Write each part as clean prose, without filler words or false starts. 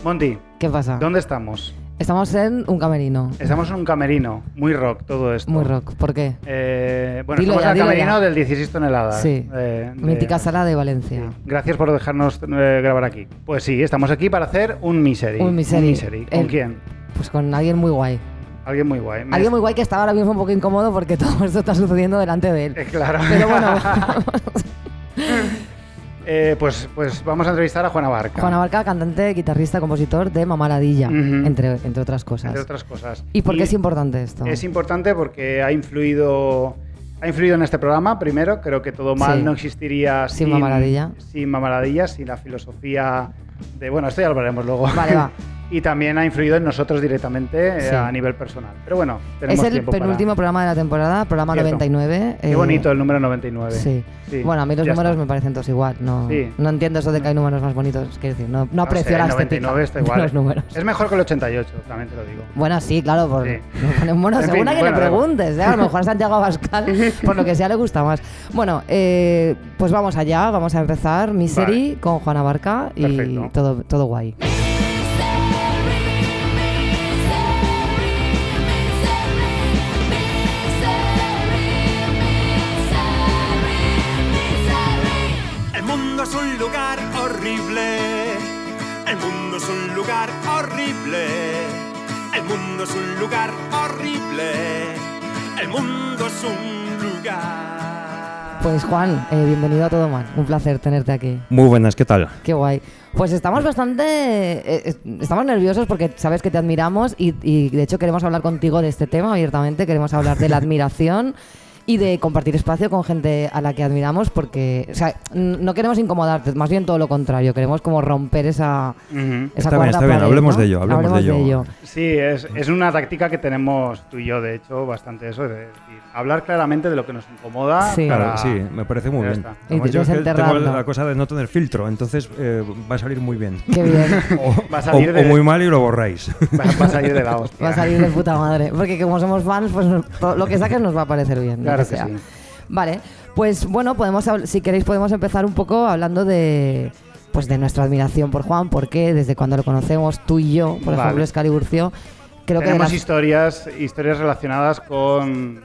Monty, ¿Qué pasa? ¿dónde estamos? Estamos en un camerino. Estamos en un camerino, muy rock todo esto. Muy rock, ¿por qué? Bueno, Dilo estamos ya, en el dilo camerino ya. del 16 toneladas. Sí, mítica sala de Valencia. Sí. Gracias por dejarnos grabar aquí. Pues sí, estamos aquí para hacer un Misery. Un Misery. ¿Con quién? Pues con alguien muy guay. Alguien muy guay. Alguien muy guay que está ahora mismo un poco incómodo porque todo esto está sucediendo delante de él. Claro. Pero bueno. Pues vamos a entrevistar a Juan Abarca. Juan Abarca, cantante, guitarrista, compositor de Mamaladilla, entre otras cosas. Entre otras cosas. ¿Y por qué es importante esto? Es importante porque ha influido en este programa, primero. Creo que Todo Mal no existiría sin Mamaladilla. Sin Mamaladilla, sin la filosofía de... Bueno, esto ya lo hablaremos luego. Vale, va. Y también ha influido en nosotros directamente a nivel personal. Pero bueno, tenemos tiempo Es el penúltimo programa de la temporada, programa 99. Qué bonito el número 99. Sí. Bueno, a mí los números me parecen todos igual. No entiendo eso de que hay números más bonitos. Quiero decir, no aprecio la estética 99 está igual. de los números. Es mejor que el 88, también te lo digo. Bueno, sí, claro. Bueno, según a quien le preguntes. A lo mejor a Santiago Abascal, por lo que sea, le gusta más. Bueno, pues vamos allá. Vamos a empezar Misery con Juan Abarca y todo guay. Es un lugar horrible. El mundo es un lugar horrible. El mundo es un lugar horrible. El mundo es un lugar. Pues Juan, bienvenido a Todo Mal. Un placer tenerte aquí. Muy buenas, ¿qué tal? Qué guay. Pues estamos estamos nerviosos porque sabes que te admiramos y de hecho queremos hablar contigo de este tema abiertamente. Queremos hablar de la admiración y de compartir espacio con gente a la que admiramos porque, o sea, no queremos incomodarte, más bien todo lo contrario, queremos como romper esa Está cuarta bien, pared, hablemos ¿no? de ello, hablemos de ello. Sí, es una táctica que tenemos tú y yo, de hecho, bastante eso, de decir, hablar claramente de lo que nos incomoda. Sí, claro, sí, me parece muy bien. Y yo tengo la cosa de no tener filtro, ences va a salir muy bien. Qué bien. o muy mal y lo borráis. Va a salir de la hostia. Va a salir de puta madre, porque como somos fans, pues lo que saques nos va a parecer bien. Claro que sí. Vale, pues bueno, si queréis podemos empezar un poco hablando de nuestra admiración por Juan, porque desde cuando lo conocemos tú y yo, por ejemplo, Escaliburcio, creo que tenemos historias relacionadas con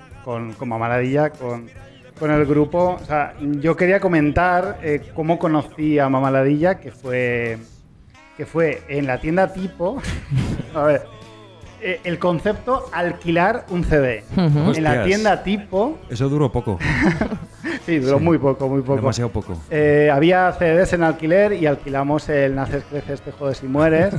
Mamaladilla, con el grupo. O sea, yo quería comentar cómo conocí a Mamaladilla, que fue en la tienda Tipo. A ver. El concepto alquilar un CD. En la tienda Tipo. Eso duró poco. Sí, duró muy poco. Demasiado poco. Había CDs en alquiler y alquilamos el Naces, Creces, Te Jodes y Mueres.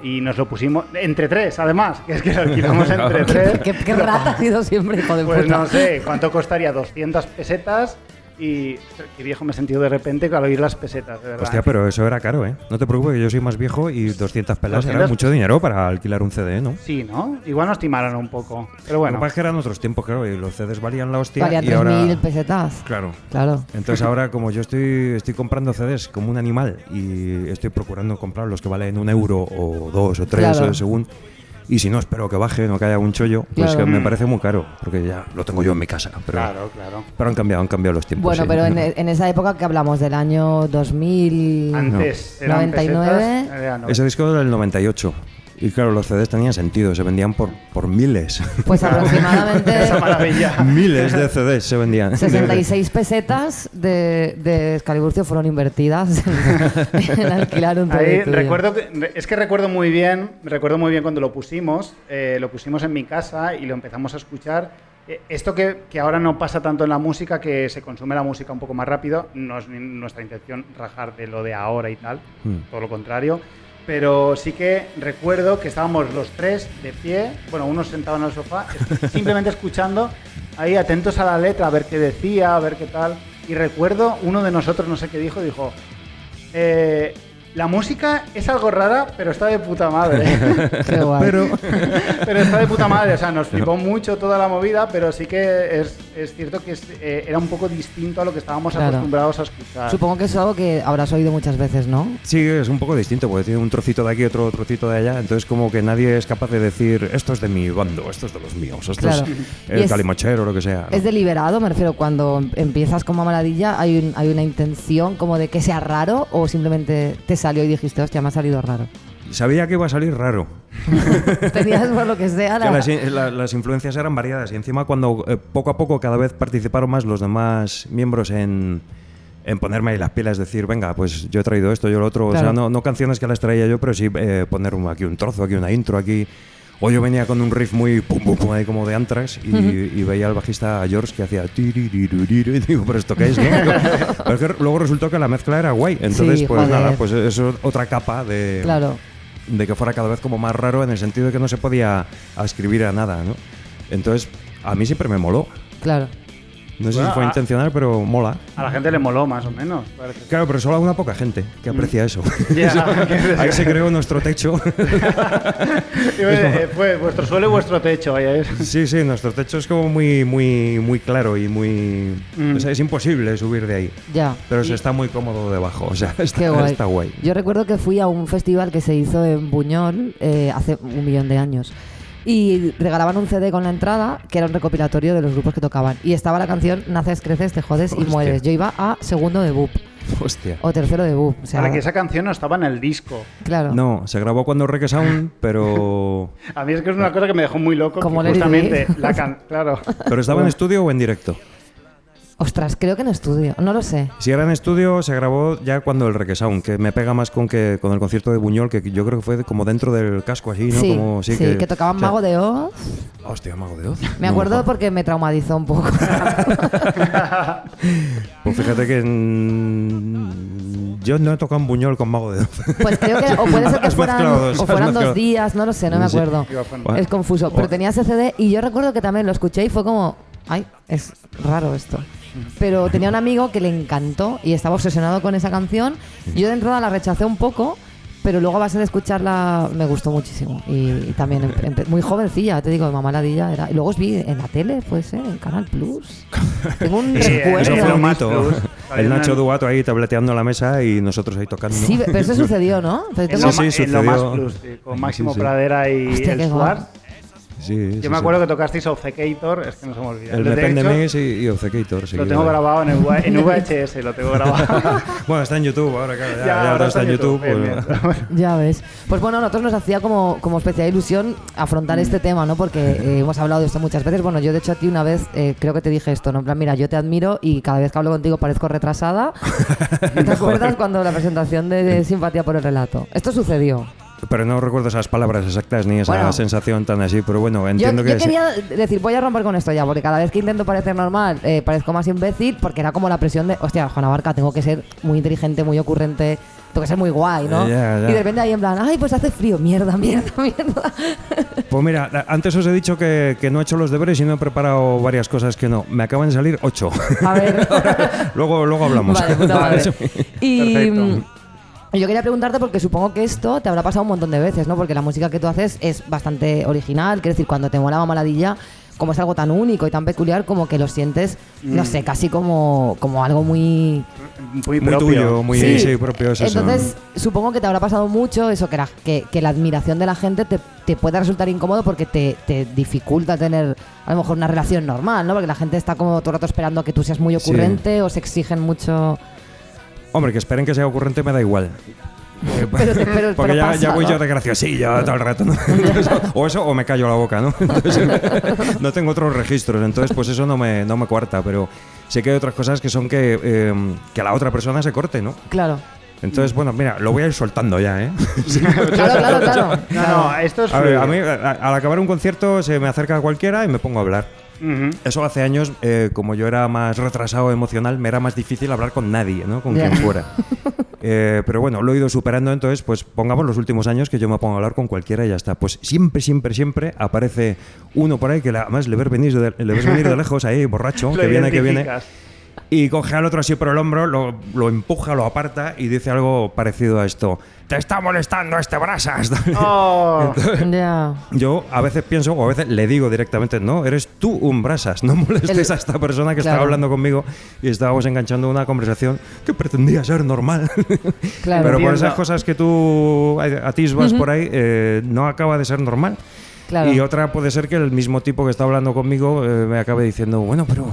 Y nos lo pusimos entre tres, además, que es que lo alquilamos entre tres. ¿Qué rata ha sido siempre, hijo de puta? Pues no sé, ¿cuánto costaría? 200 pesetas. Y qué viejo me he sentido de repente al oír las pesetas, de verdad. Hostia, pero eso era caro, ¿eh? No te preocupes, que yo soy más viejo y 200 pelas era mucho dinero para alquilar un CD, ¿no? Sí, ¿no? Igual nos timaron un poco, pero bueno. Lo que pasa es que eran otros tiempos, claro, y los CDs valían la hostia. Valían y ahora 3.000 pesetas. Claro. Entonces ahora, como yo estoy comprando CDs como un animal y estoy procurando comprar los que valen 1 euro o 2 o 3 o según... Y si no, espero que baje, no que haya un chollo, pues que me parece muy caro, porque ya lo tengo yo en mi casa. Pero, claro. Pero han cambiado los tiempos. Bueno, sí. pero en esa época que hablamos del año 2000... Antes, 99... Ese disco del 98. Y claro, los CDs tenían sentido, se vendían por miles. Pues aproximadamente... Esa maravilla. Miles de CDs se vendían. 66 pesetas de Escaliburcio fueron invertidas en alquilar un CD. Recuerdo muy bien cuando lo pusimos en mi casa y lo empezamos a escuchar. Esto que ahora no pasa tanto en la música, que se consume la música un poco más rápido, no es nuestra intención rajar de lo de ahora y tal, todo lo contrario. Pero sí que recuerdo que estábamos los tres de pie, bueno, uno sentado en el sofá, simplemente escuchando, ahí atentos a la letra, a ver qué decía, a ver qué tal. Y recuerdo, uno de nosotros, no sé qué dijo, la música es algo rara, pero está de puta madre. Qué guay. Pero está de puta madre, o sea, nos flipó mucho toda la movida, pero sí que es cierto que era un poco distinto a lo que estábamos acostumbrados a escuchar. Supongo que es algo que habrás oído muchas veces, ¿no? Sí, es un poco distinto, porque tiene un trocito de aquí, otro trocito de allá, entonces como que nadie es capaz de decir, esto es de mi bando, esto es de los míos, esto es el calimochero o lo que sea, ¿no? Es deliberado, me refiero, cuando empiezas con Mamaladilla, ¿hay una intención como de que sea raro o simplemente te salió y dijiste, hostia, me ha salido raro? Sabía que iba a salir raro. Tenías por lo que sea Las influencias eran variadas y encima cuando poco a poco cada vez participaron más los demás miembros en ponerme ahí las pilas, decir, venga, pues yo he traído esto, yo lo otro, claro. o sea, no canciones que las traía yo, pero sí poner aquí un trozo, aquí una intro, aquí... O yo venía con un riff muy pum pum pum ahí como de Anthrax y veía al bajista George que hacía tiririririr, y digo, ¿pero esto qué es? ¿No? Pero es que luego resultó que la mezcla era guay, entonces sí, pues joder. nada, pues eso es otra capa de... Claro. De que fuera cada vez como más raro en el sentido de que no se podía escribir a nada, ¿no? Entonces, a mí siempre me moló. Claro. No sé si fue intencional, pero mola. A la gente le moló, más o menos. Parece. Claro, pero solo a una poca gente que aprecia eso. Ya. Ahí se creó nuestro techo. Fue vuestro suelo y vuestro techo. Vaya, es. Sí, nuestro techo es como muy claro y muy... O sea, es imposible subir de ahí. Ya. Pero se está muy cómodo debajo, o sea, Qué guay. está guay. Yo recuerdo que fui a un festival que se hizo en Buñol hace 1.000.000 de años. Y regalaban un CD con la entrada que era un recopilatorio de los grupos que tocaban. Y estaba la canción Naces, creces, te jodes y Hostia. mueres. Yo iba a segundo de BUP Hostia. o tercero de BUP. O sea, Para que esa canción no estaba en el disco. claro. No, se grabó cuando Reggae Sound, pero... A mí es que es una cosa que me dejó muy loco. Como que Let It justamente Be. claro. ¿Pero estaba en estudio o en directo? Ostras, creo que en estudio. No lo sé. Si era en estudio, se grabó ya cuando el Reggae Sound, que me pega más con el concierto de Buñol, que yo creo que fue como dentro del casco así, ¿no? Sí, Como, sí, que tocaban o sea, Mago de Oz. Hostia, Mago de Oz. Me No, acuerdo joder. porque me traumatizó un poco. Pues fíjate que yo no he tocado en Buñol con Mago de Oz. Pues creo que o puede ser que Has fueran, mezclado dos, o has fueran mezclado. 2 días, no lo sé, no me Sí. acuerdo. Es confuso, pero tenía ese CD y yo recuerdo que también lo escuché y fue como, ay, es raro esto. Pero tenía un amigo que le encantó y estaba obsesionado con esa canción. Yo de entrada la rechacé un poco, pero luego a base de escucharla me gustó muchísimo. Y también muy jovencilla, te digo, de Mamá Ladilla era. Y luego os vi en la tele, puede ser, en Canal Plus. Tengo un eso Eso fue fue lo recuerdo. más bonito. plus. El Nacho Duato ahí tableteando la mesa y nosotros ahí tocando. Sí, pero eso sucedió, ¿no? Pero En tengo- lo, Sí, en sucedió. lo más plus, sí, con Máximo Sí. Pradera y Hostia, el qué Suárez. Sí, Yo me acuerdo que tocasteis Obcecator, es que no se me olvida. El De Depende hecho, Mix y Obcecator. lo tengo grabado en VHS, lo tengo grabado. Bueno, está en YouTube ahora, claro. Ya, ahora ahora está en YouTube. bien, pues, bien. Ya ves. Pues bueno, a nosotros nos hacía como especial ilusión afrontar este tema, ¿no? Porque hemos hablado de esto muchas veces. Bueno, yo de hecho a ti una vez creo que te dije esto, ¿no? En plan, mira, yo te admiro y cada vez que hablo contigo parezco retrasada. ¿Te acuerdas cuando la presentación de Simpatía por el Relato? Esto sucedió. Pero no recuerdo esas palabras exactas ni esa Bueno. sensación tan así, pero bueno, Yo entiendo que... quería decir, voy a romper con esto ya, porque cada vez que intento parecer normal, parezco más imbécil, porque era como la presión de, hostia, Juana Barca, tengo que ser muy inteligente, muy ocurrente, tengo que ser muy guay, ¿no? Ya. Y de repente ahí en plan, ay, pues hace frío, mierda. Pues mira, antes os he dicho que no he hecho los deberes y no he preparado varias cosas que no. Me acaban de salir 8. A ver. luego hablamos. Vale, puta madre. Y Perfecto. yo quería preguntarte porque supongo que esto te habrá pasado un montón de veces, ¿no? Porque la música que tú haces es bastante original, quiero decir, cuando te mola Mamá Ladilla, como es algo tan único y tan peculiar, como que lo sientes, no sé, casi como algo muy... Muy Muy propio. tuyo, muy Sí. sí, propio. Es eso. Entonces, supongo que te habrá pasado mucho eso, que la admiración de la gente te puede resultar incómodo porque te dificulta tener a lo mejor una relación normal, ¿no? Porque la gente está como todo el rato esperando a que tú seas muy ocurrente o se exigen mucho... Hombre, que esperen que sea ocurrente me da igual. Pero Porque ya pasa, voy ¿no? yo de graciosillo todo el rato, ¿no? Entonces, o eso o me callo la boca, ¿no? Entonces, no tengo otros registros, entonces pues eso no me cuarta, pero sé que hay otras cosas que son que la otra persona se corte, ¿no? Claro. Entonces, bueno, mira, lo voy a ir soltando ya, ¿eh? Claro. No, esto es A ver, fluido. a mí al acabar un concierto se me acerca cualquiera y me pongo a hablar. Ujú. Eso hace años, como yo era más retrasado emocional, me era más difícil hablar con nadie, ¿no? Con Ya. quien fuera. Pero bueno, lo he ido superando, entonces, pues pongamos los últimos años que yo me pongo a hablar con cualquiera y ya está. Pues siempre aparece uno por ahí que además le ves venir de lejos, ahí, borracho, Lo que viene. identificas. Y coge al otro así por el hombro, lo empuja, lo aparta y dice algo parecido a esto. ¡Te está molestando este brasas! Oh, Ya. Yo a veces pienso, o a veces le digo directamente, no, eres tú un brasas, no molestes a esta persona que Claro. estaba hablando conmigo y estábamos enganchando una conversación que pretendía ser normal. Claro. Pero por Entiendo. esas cosas que tú atisbas por ahí, no acaba de ser normal. Claro. Y otra puede ser que el mismo tipo que está hablando conmigo me acabe diciendo, bueno, pero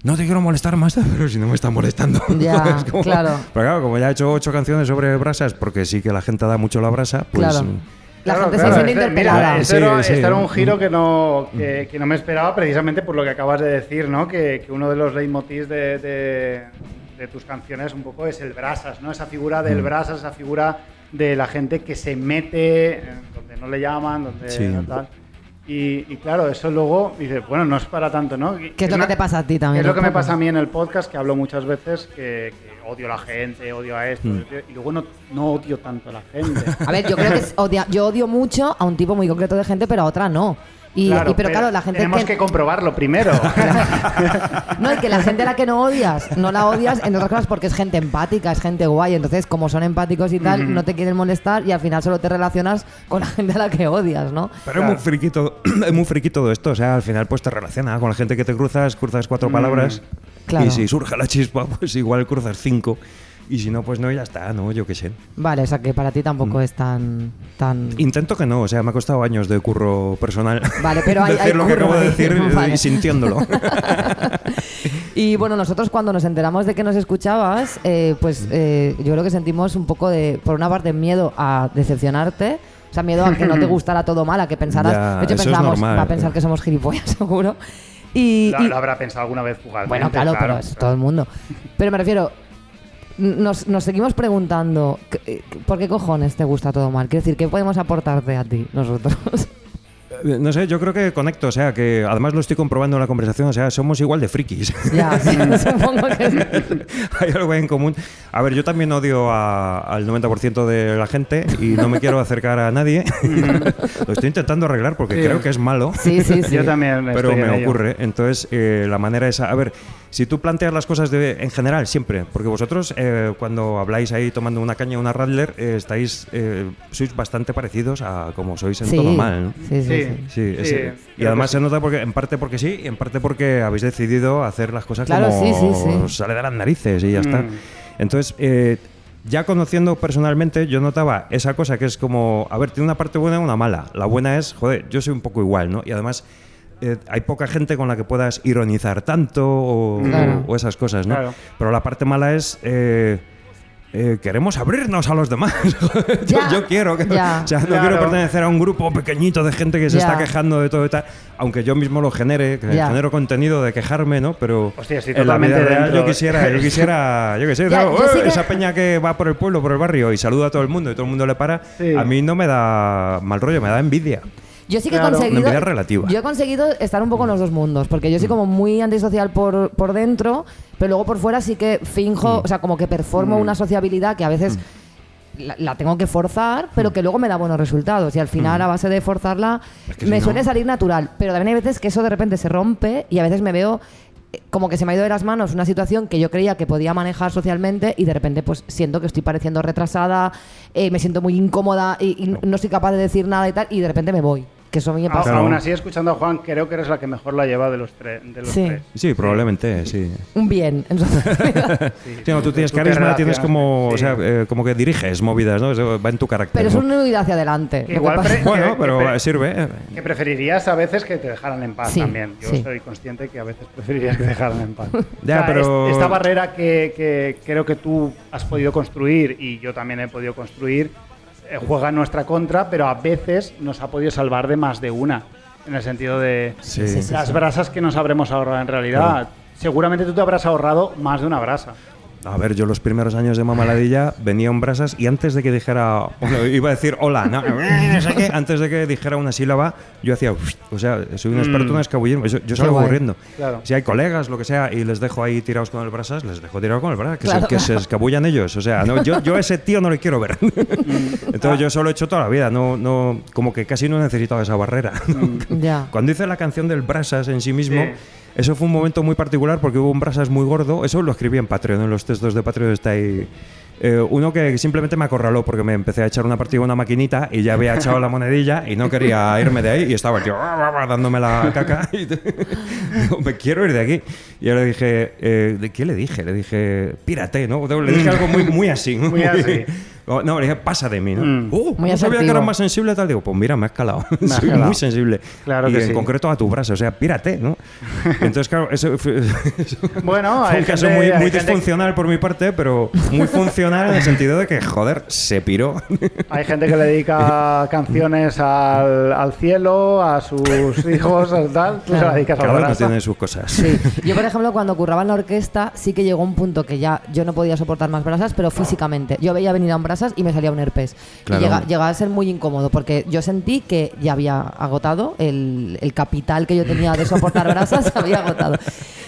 no te quiero molestar más, pero si no me está molestando. Ya, como, claro. Pero claro, como ya he hecho 8 canciones sobre brasas, porque sí que la gente da mucho la brasa, pues... Claro. La gente claro, se siente interpelada. Mira, este era un Sí. giro que no me esperaba, precisamente por lo que acabas de decir, ¿no? Que uno de los leitmotivs de tus canciones un poco es el brasas, ¿no? Esa figura del brasas, esa figura de la gente que se mete donde no le llaman, donde Sí. no tal. Y claro, eso luego dices, bueno, no es para tanto, ¿no? ¿Qué es lo que te pasa a ti también? Es lo que un me poco? pasa a mí en el podcast, que hablo muchas veces que odio a la gente, odio a esto, y luego no odio tanto a la gente. A ver, yo creo que yo odio mucho a un tipo muy concreto de gente, pero a otra no. Pero claro, la gente tenemos que comprobarlo primero. No, es que la gente a la que no odias, no la odias, entre otras cosas porque es gente empática, es gente guay. Entonces, como son empáticos y tal, no te quieren molestar y al final solo te relacionas con la gente a la que odias, ¿no? Pero es muy friki todo esto. O sea, al final pues te relaciona con la gente que te cruzas 4 palabras. Claro. Y si surge la chispa, pues igual cruzas 5. Y si no, pues no, ya está, ¿no? Yo qué sé. Vale, o sea que para ti tampoco es tan... Intento que no, o sea, me ha costado años de curro personal. Creo pero hay decir lo que curro acabo de ahí. decir Vale. y sintiéndolo. Y bueno, nosotros cuando nos enteramos de que nos escuchabas, yo creo que sentimos un poco de, por una parte, miedo a decepcionarte. O sea, miedo a que no te gustara todo mal, a que pensaras... Ya, de hecho, eso es pensábamos, normal, va a pensar que somos gilipollas, seguro. Lo habrá pensado alguna vez fugazmente. Bueno, claro, pero es todo el mundo. Pero me refiero, nos seguimos preguntando, ¿por qué cojones te gusta todo mal? Quiero decir, ¿qué podemos aportarte a ti, nosotros? No sé, yo creo que conecto, o sea, que además lo estoy comprobando en la conversación, o sea, somos igual de frikis. Ya, sí, supongo que sí. Hay algo en común. A ver, yo también odio al 90% de la gente y no me quiero acercar a nadie. Lo estoy intentando arreglar porque creo que es malo. Sí. Yo también Pero estoy en me ello. ocurre. Entonces, la manera es... A ver, si tú planteas las cosas en general, siempre, porque vosotros cuando habláis ahí tomando una caña o una Radler, sois bastante parecidos a como sois en todo mal, ¿no? Sí. Sí, Sí, y además se nota porque en parte porque sí y en parte porque habéis decidido hacer las cosas Claro, como sí. os sale de las narices y ya está. Entonces, ya conociendo personalmente, yo notaba esa cosa que es como, a ver, tiene una parte buena y una mala. La buena es, joder, yo soy un poco igual, ¿no? Y además hay poca gente con la que puedas ironizar tanto o esas cosas, ¿no? Claro. Pero la parte mala es... queremos abrirnos a los demás. yo quiero que, Ya. o sea, no Claro. quiero pertenecer a un grupo pequeñito de gente que se Ya. está quejando de todo y tal, aunque yo mismo lo genere, que Ya. genero contenido de quejarme, ¿no? Pero Hostia, sí, en la totalmente vida real dentro. yo quisiera, yo qué sé, Ya, ¿no? yo sí que- Esa peña que va por el pueblo, por el barrio y saluda a todo el mundo y todo el mundo le para, Sí. a mí no me da mal rollo, me da envidia. Yo sí que he Claro. conseguido... Una envidia relativa. Yo he conseguido estar un poco en los dos mundos, porque yo soy como muy antisocial por dentro, pero luego por fuera sí que finjo, o sea, como que performo una sociabilidad que a veces la tengo que forzar, pero que luego me da buenos resultados. Y al final, a base de forzarla, Es que me si no- suele salir natural. Pero también hay veces que eso de repente se rompe y a veces me veo como que se me ha ido de las manos una situación que yo creía que podía manejar socialmente y de repente pues siento que estoy pareciendo retrasada, me siento muy incómoda y no soy capaz de decir nada y tal, y de repente me voy. Que eso a mí me pasa. Claro. Aún así, escuchando a Juan, creo que eres la que mejor lo ha llevado de los tres. Sí. Sí, probablemente, sí. Un bien en sociedad. Sí, no, tú tienes Tú te carisma, tienes relacionas, como, sí. o sea, como que diriges movidas, ¿no? Eso va en tu carácter. Pero es ¿no? una huida hacia adelante. Lo que Igual pasa- Bueno, pero sirve. Que preferirías a veces que te dejaran en paz Sí, también. Yo sí. soy consciente que a veces preferirías que te dejaran en paz. Ya, pero- Esta barrera que creo que tú has podido construir y yo también he podido construir, juega en nuestra contra, pero a veces nos ha podido salvar de más de una. En el sentido de Sí. las brasas que nos habremos ahorrado en realidad. Claro. Seguramente tú te habrás ahorrado más de una brasa. A ver, yo los primeros años de Mamaladilla venía un brasas y antes de que dijera, bueno, iba a decir hola, no sé qué, antes de que dijera una sílaba, yo hacía, o sea, soy un experto en escabullirme, yo salgo guay. corriendo. Claro. Si hay colegas, lo que sea, y les dejo ahí tirados con el brasas, les dejo tirados con el brasas, Claro. que se escabullan ellos. O sea, no, yo a ese tío no le quiero ver. Entonces yo solo he hecho toda la vida, no, como que casi no he necesitado esa barrera. Ya. Cuando hice la canción del brasas en sí mismo, Sí. eso fue un momento muy particular porque hubo un brasas muy gordo. Eso lo escribí en Patreon, en los textos de Patreon está ahí. Uno que simplemente me acorraló porque me empecé a echar una partida a una maquinita y ya había echado la monedilla y no quería irme de ahí y estaba el tío dándome la caca y digo, me quiero ir de aquí. Y yo le dije, ¿de qué le dije? Le dije, pírate, ¿no? Le dije algo muy así. Muy así. No, le dije, pasa de mí, ¿no? Muy no sabía que asertivo. eras más sensible, tal. Digo, pues mira, me has calado. Me has Soy calado. muy sensible. Claro y que en sí. concreto a tu brasa, o sea, pírate, ¿no? Entonces, claro, eso fue Bueno, un hay caso gente- muy hay gente- disfuncional por mi parte, pero muy funcional en el sentido de que, joder, se piró. Hay gente que le dedica canciones al cielo, a sus hijos, a tal. Tú se la dedicas a la Cada uno brasa. tiene sus cosas. Sí. Yo, por ejemplo, cuando curraba en la orquesta, sí que llegó un punto que ya yo no podía soportar más brasas, pero físicamente. Yo veía venir a un brasas y me salía un herpes. Claro. Y llegaba a ser muy incómodo, porque yo sentí que ya había agotado el capital que yo tenía de soportar brasas, se había agotado.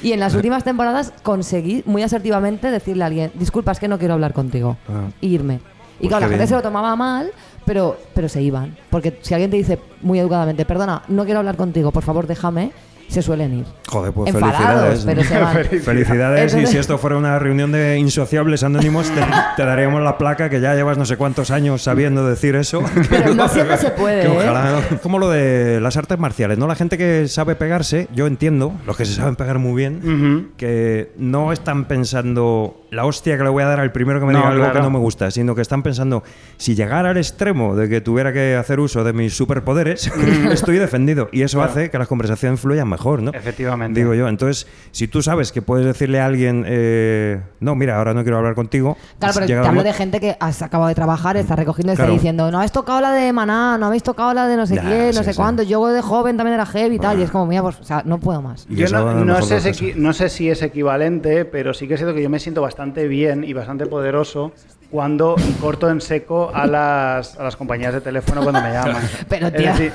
Y en las últimas temporadas conseguí muy asertivamente decirle a alguien, disculpa, es que no quiero hablar contigo, Ah. e irme. Y Pues claro, qué la gente bien. se lo tomaba mal, pero se iban. Porque si alguien te dice muy educadamente, perdona, no quiero hablar contigo, por favor déjame, se suelen ir. Joder, pues Enfadados, felicidades. pero se van. Felicidades, y Entonces- si esto fuera una reunión de insociables anónimos, te daríamos la placa que ya llevas no sé cuántos años sabiendo decir eso. Pero no siempre se puede, Que ¿eh? ojalá, ¿no? Como lo de las artes marciales, ¿no? La gente que sabe pegarse, yo entiendo, los que se saben pegar muy bien, que no están pensando la hostia que le voy a dar al primero que me No, diga algo claro. que no me gusta, sino que están pensando, si llegara al extremo de que tuviera que hacer uso de mis superpoderes, estoy defendido. Y eso hace que las conversaciones fluyan mejor, ¿no? Efectivamente. Digo yo. Entonces, si tú sabes que puedes decirle a alguien, no, mira, ahora no quiero hablar contigo. Claro, pero llega te el hablo mo- de gente que has acabado de trabajar, está recogiendo y está Claro. diciendo, no habéis tocado la de Maná, no habéis tocado la de no sé Ya, quién, no sí, sé sí. cuánto. Yo de joven también era heavy y tal. Y es como, mira, pues, o sea, no puedo más. Y Yo eso a lo no mejor sé, lo hace. no sé si es equivalente, pero sí que es cierto que yo me siento bastante bien y bastante poderoso cuando corto en seco a las compañías de teléfono cuando me llaman. Pero, Es tía. decir,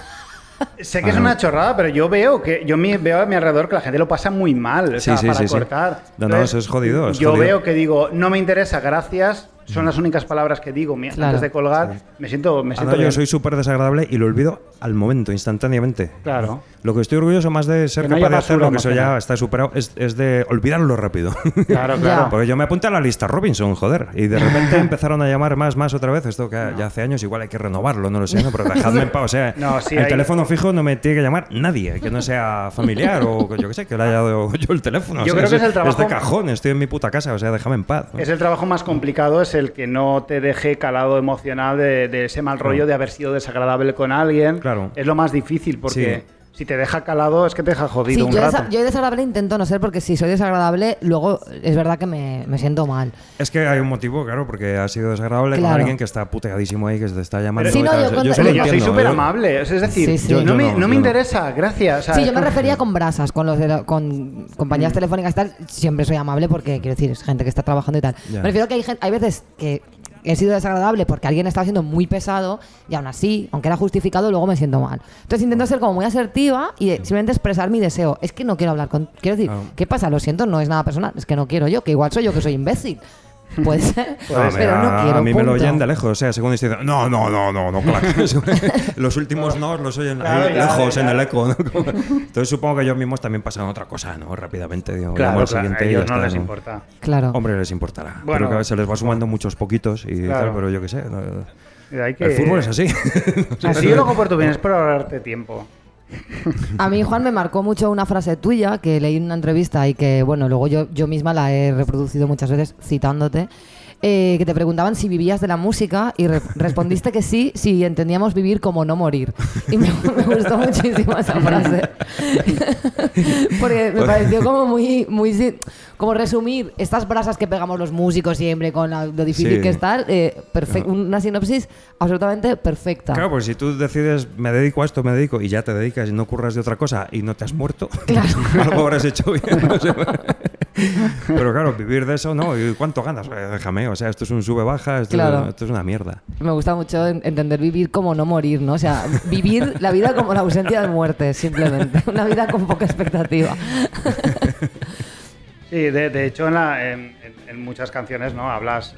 sé que es una chorrada, pero yo veo veo a mi alrededor que la gente lo pasa muy mal, o sea, Sí, sí, para sí, sí. cortar. No, Entonces, eso es jodido, es yo jodido. veo que digo, no me interesa, gracias. Son las únicas palabras que digo Claro. antes de colgar. Me siento Ahora bien. yo soy súper desagradable y lo olvido al momento, instantáneamente. Claro. Lo que estoy orgulloso más de ser Que no capaz haya de hacerlo, basura que eso ya emocional. está superado, es de olvidarlo rápido. Claro, Ya. claro. Porque yo me apunté a la lista Robinson, joder, y de repente empezaron a llamar más otra vez. Esto que ya hace años, igual hay que renovarlo, no lo sé, ¿no? Pero dejadme en paz. O sea, No, sí, el hay- teléfono fijo no me tiene que llamar nadie, que no sea familiar o yo qué sé, que le haya dado yo el teléfono. Yo O sea, creo que es el Es trabajo- de cajón, estoy en mi puta casa, o sea, déjame en paz. ¿no? Es el trabajo más complicado, es el que no te deje calado emocional de ese mal rollo de haber sido desagradable con alguien. Claro. Es lo más difícil porque si te deja calado es que te deja jodido Sí, un yo, rato. yo desagradable intento no ser, porque si soy desagradable, luego es verdad que me siento mal. Es que hay un motivo, claro, porque ha sido desagradable con Claro. alguien que está puteadísimo ahí, que se te está llamando. Sí, y no, tal. yo cuando- se Pero lo yo soy entiendo, súper yo- amable, es decir, Sí, sí. no, Yo me, no, no me yo no. interesa, gracias. O sea, Sí, yo me refería con brasas, con los con compañías telefónicas y tal, siempre soy amable porque, quiero decir, es gente que está trabajando y tal. Ya. Me refiero que hay veces que he sido desagradable porque alguien estaba siendo muy pesado y aún así, aunque era justificado, luego me siento mal. Entonces intento ser como muy asertiva y simplemente expresar mi deseo. Es que no quiero hablar con... Quiero decir, Claro. ¿qué pasa? Lo siento, no es nada personal, es que no quiero yo, que igual soy yo que soy imbécil. Puede ser, pero no quiero. A mí me lo punto. oyen de lejos, o sea, según estoy diciendo, no, claro. Los últimos no los oyen Claro, ahí claro, lejos en claro. el eco, ¿no? Entonces supongo que ellos mismos también pasan a otra cosa, ¿no? Rápidamente, digo, llamo claro, al claro, siguiente a y ya ellos no está, les ¿no? importa. Claro. Hombre, les importará. Bueno, pero que se les va sumando muchos poquitos y Claro. tal, pero yo qué sé. Hay que... El fútbol es así. Así yo lo hago por tu bien, es por ahorrarte tiempo. A mí, Juan, me marcó mucho una frase tuya que leí en una entrevista y que, bueno, luego yo misma la he reproducido muchas veces citándote, que te preguntaban si vivías de la música y respondiste que sí, si entendíamos vivir como no morir. Y me gustó muchísimo esa frase. Porque me pareció como muy como resumir estas brasas que pegamos los músicos siempre con lo difícil Sí. que es tal, una sinopsis absolutamente perfecta. Claro, pues si tú decides, me dedico a esto, me dedico, y ya te dedicas y no curras de otra cosa y no te has muerto, Claro. algo habrás hecho bien. No sé. Pero claro, vivir de eso, ¿no? ¿Y cuánto ganas? Déjame, o sea, esto es un sube-baja, Claro. esto es una mierda. Me gusta mucho entender vivir como no morir, ¿no? O sea, vivir la vida como la ausencia de muerte, simplemente. Una vida con poca expectativa. Sí, de hecho en muchas canciones no hablas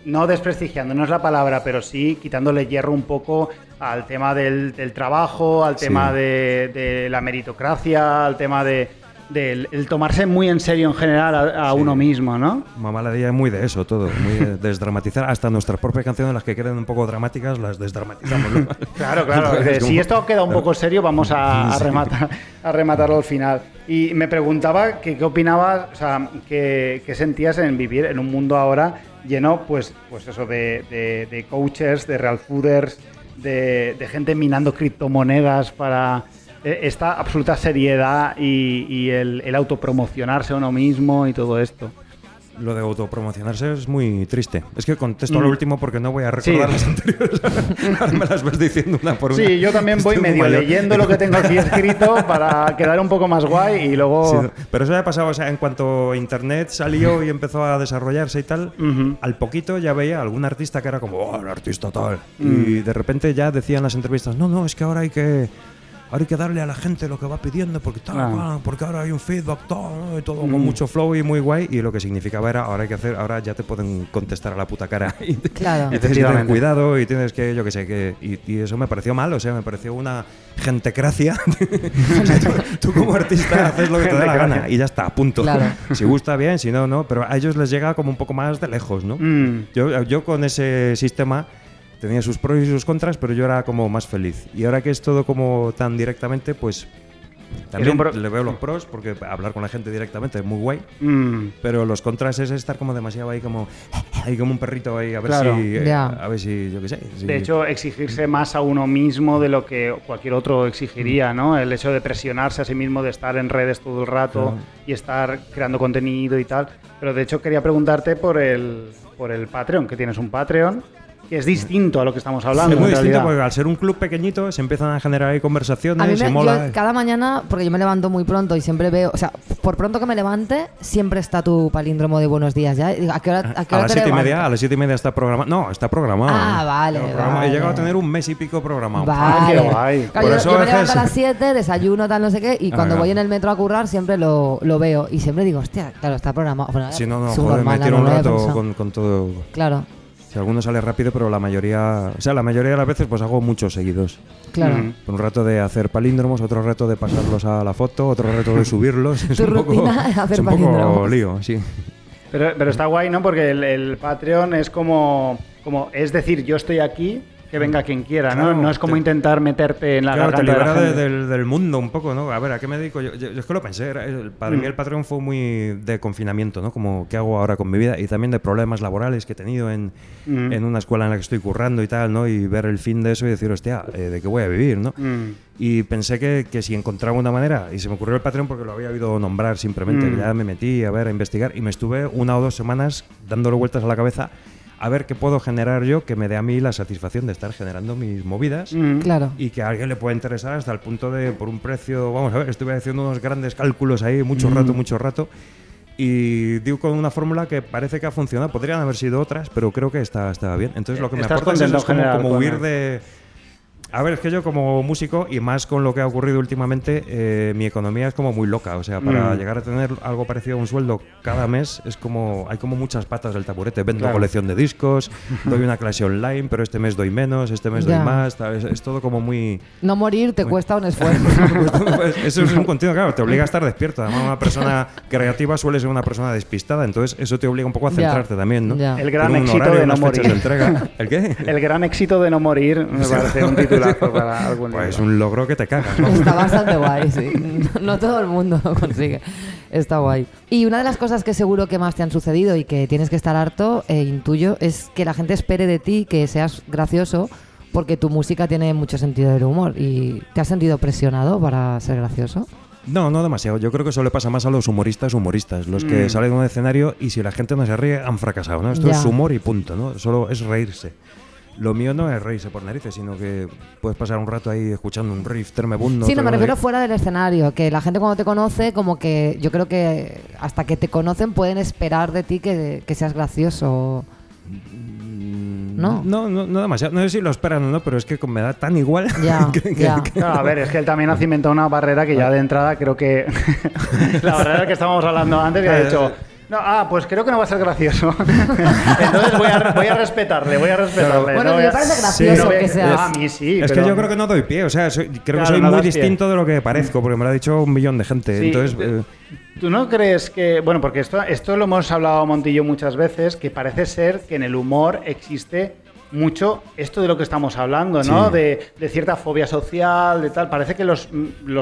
no desprestigiando, no es la palabra, pero sí quitándole hierro un poco al tema del trabajo, al Sí. tema de la meritocracia, al tema de del el tomarse muy en serio en general a uno mismo, ¿no? Mamá la Día es muy de eso todo, muy de desdramatizar. Hasta nuestras propias canciones, las que queden un poco dramáticas, las desdramatizamos, ¿no? Claro. Si esto queda un poco serio, vamos a rematarlo al final. Y me preguntaba qué opinabas, o sea, qué sentías en vivir en un mundo ahora lleno, pues eso, de coaches, de real fooders, de gente minando criptomonedas para esta absoluta seriedad y el autopromocionarse a uno mismo y todo esto. Lo de autopromocionarse es muy triste. Es que contesto lo último porque no voy a recordar las anteriores. Ahora me las vas diciendo una por una. Sí, yo también voy medio leyendo lo que tengo aquí escrito para quedar un poco más guay y luego... Sí, pero eso ya ha pasado, o sea, en cuanto Internet salió y empezó a desarrollarse y tal, al poquito ya veía algún artista que era como, oh, el artista tal. Y de repente ya decían en las entrevistas, no, es que ahora hay que darle a la gente lo que va pidiendo porque porque ahora hay un feedback todo, y todo con mucho flow y muy guay, y lo que significaba era ahora ya te pueden contestar a la puta cara y tienes que tener cuidado y tienes que, yo qué sé, y eso me pareció mal, o sea, me pareció una gentecracia. tú como artista haces lo que te dé la gana y ya está, punto. Claro. Si gusta bien, si no, no, pero a ellos les llega como un poco más de lejos, ¿no? Yo con ese sistema tenía sus pros y sus contras, pero yo era como más feliz. Y ahora que es todo como tan directamente, pues también le veo los pros, porque hablar con la gente directamente es muy guay. Pero los contras es estar como demasiado ahí como un perrito ahí, a ver si yo qué sé. Si... De hecho, exigirse más a uno mismo de lo que cualquier otro exigiría, ¿no? El hecho de presionarse a sí mismo, de estar en redes todo el rato y estar creando contenido y tal. Pero de hecho quería preguntarte por el Patreon, que tienes un Patreon, que es distinto a lo que estamos hablando. Es muy en distinto realidad. porque al ser un club pequeñito se empiezan a generar ahí conversaciones. A mí y mola. yo cada mañana, porque yo me levanto muy pronto y siempre veo, o sea, por pronto que me levante, siempre está tu palíndromo de buenos días ya. ¿A qué hora a las 7:30? A las 7:30 está programado. No, está programado. Ah, vale. He llegado a tener un mes y pico programado. Vale. Qué guay. Claro, Por eso yo me a veces... levanto a las 7, desayuno, tal, no sé qué, y cuando voy en el metro a currar siempre lo veo. Y siempre digo, hostia, claro, está programado. Bueno, si no, joder, me tiro un rato con todo. Claro. Si alguno sale rápido, pero la mayoría de las veces pues hago muchos seguidos. Claro. Un rato de hacer palíndromos, otro rato de pasarlos a la foto, otro rato de subirlos. Tu rutina es hacer palíndromos. Un poco lío, sí. Pero está guay, ¿no? Porque el Patreon es como es decir, yo estoy aquí, que venga quien quiera, ¿no? Claro, no es como intentar meterte en la garganta te libera de la gente. Del mundo un poco, ¿no? A ver, ¿a qué me dedico? Yo es que lo pensé, para mí el Patreon fue muy de confinamiento, ¿no? Como qué hago ahora con mi vida, y también de problemas laborales que he tenido en una escuela en la que estoy currando y tal, ¿no? Y ver el fin de eso y decir, hostia, ¿de qué voy a vivir, no? Y pensé que si encontraba una manera, y se me ocurrió el Patreon porque lo había oído nombrar simplemente, ya me metí a investigar, y me estuve 1 o 2 semanas dándole vueltas a la cabeza a ver qué puedo generar yo que me dé a mí la satisfacción de estar generando mis movidas Claro. y que a alguien le pueda interesar hasta el punto de, por un precio, vamos a ver, estuve haciendo unos grandes cálculos ahí, mucho rato, y digo con una fórmula que parece que ha funcionado. Podrían haber sido otras, pero creo que está bien. Entonces lo que me aporta es como huir de... A ver, es que yo como músico, y más con lo que ha ocurrido últimamente, mi economía es como muy loca. O sea, para llegar a tener algo parecido a un sueldo cada mes, es como hay como muchas patas del taburete. Vendo colección de discos, doy una clase online, pero este mes doy menos, este mes doy más. Es todo como muy... No morir te cuesta un esfuerzo. Pues eso es un continuo, claro, te obliga a estar despierto. Además, una persona creativa suele ser una persona despistada, entonces eso te obliga un poco a centrarte también, ¿no? El gran éxito de no morir. ¿El qué? El gran éxito de no morir, me parece un título. Para algún pues es un logro que te cagas, ¿no? Está bastante guay, sí. No todo el mundo lo consigue. Está guay. Y una de las cosas que seguro que más te han sucedido y que tienes que estar harto, intuyo, es que la gente espere de ti que seas gracioso, porque tu música tiene mucho sentido del humor. ¿Y te has sentido presionado para ser gracioso? No demasiado. Yo creo que eso le pasa más a los humoristas, los que salen de un escenario y si la gente no se ríe, han fracasado, ¿no? Esto es humor y punto, ¿no? Solo es reírse. Lo mío no es reírse por narices, sino que puedes pasar un rato ahí escuchando un riff tremebundo. Sí, no, me refiero fuera del escenario, que la gente cuando te conoce, como que yo creo que hasta que te conocen pueden esperar de ti que seas gracioso. ¿No? No demasiado. No sé si lo esperan o no, pero es que me da tan igual. Claro, a ver, es que él también ha cimentado una barrera que ya de entrada creo que... la barrera que estábamos hablando antes, que ha dicho... No, pues creo que no va a ser gracioso. Entonces voy a respetarle. Bueno, no me parece gracioso que seas. A mí sí. Es pero... que yo creo que no doy pie, o sea, creo que soy no muy das distinto de lo que parezco, porque me lo ha dicho un millón de gente. Sí, Entonces, ¿tú no crees que, bueno, porque esto lo hemos hablado Montillo muchas veces, que parece ser que en el humor existe mucho esto de lo que estamos hablando, ¿no? Sí. De cierta fobia social, de tal. Parece que los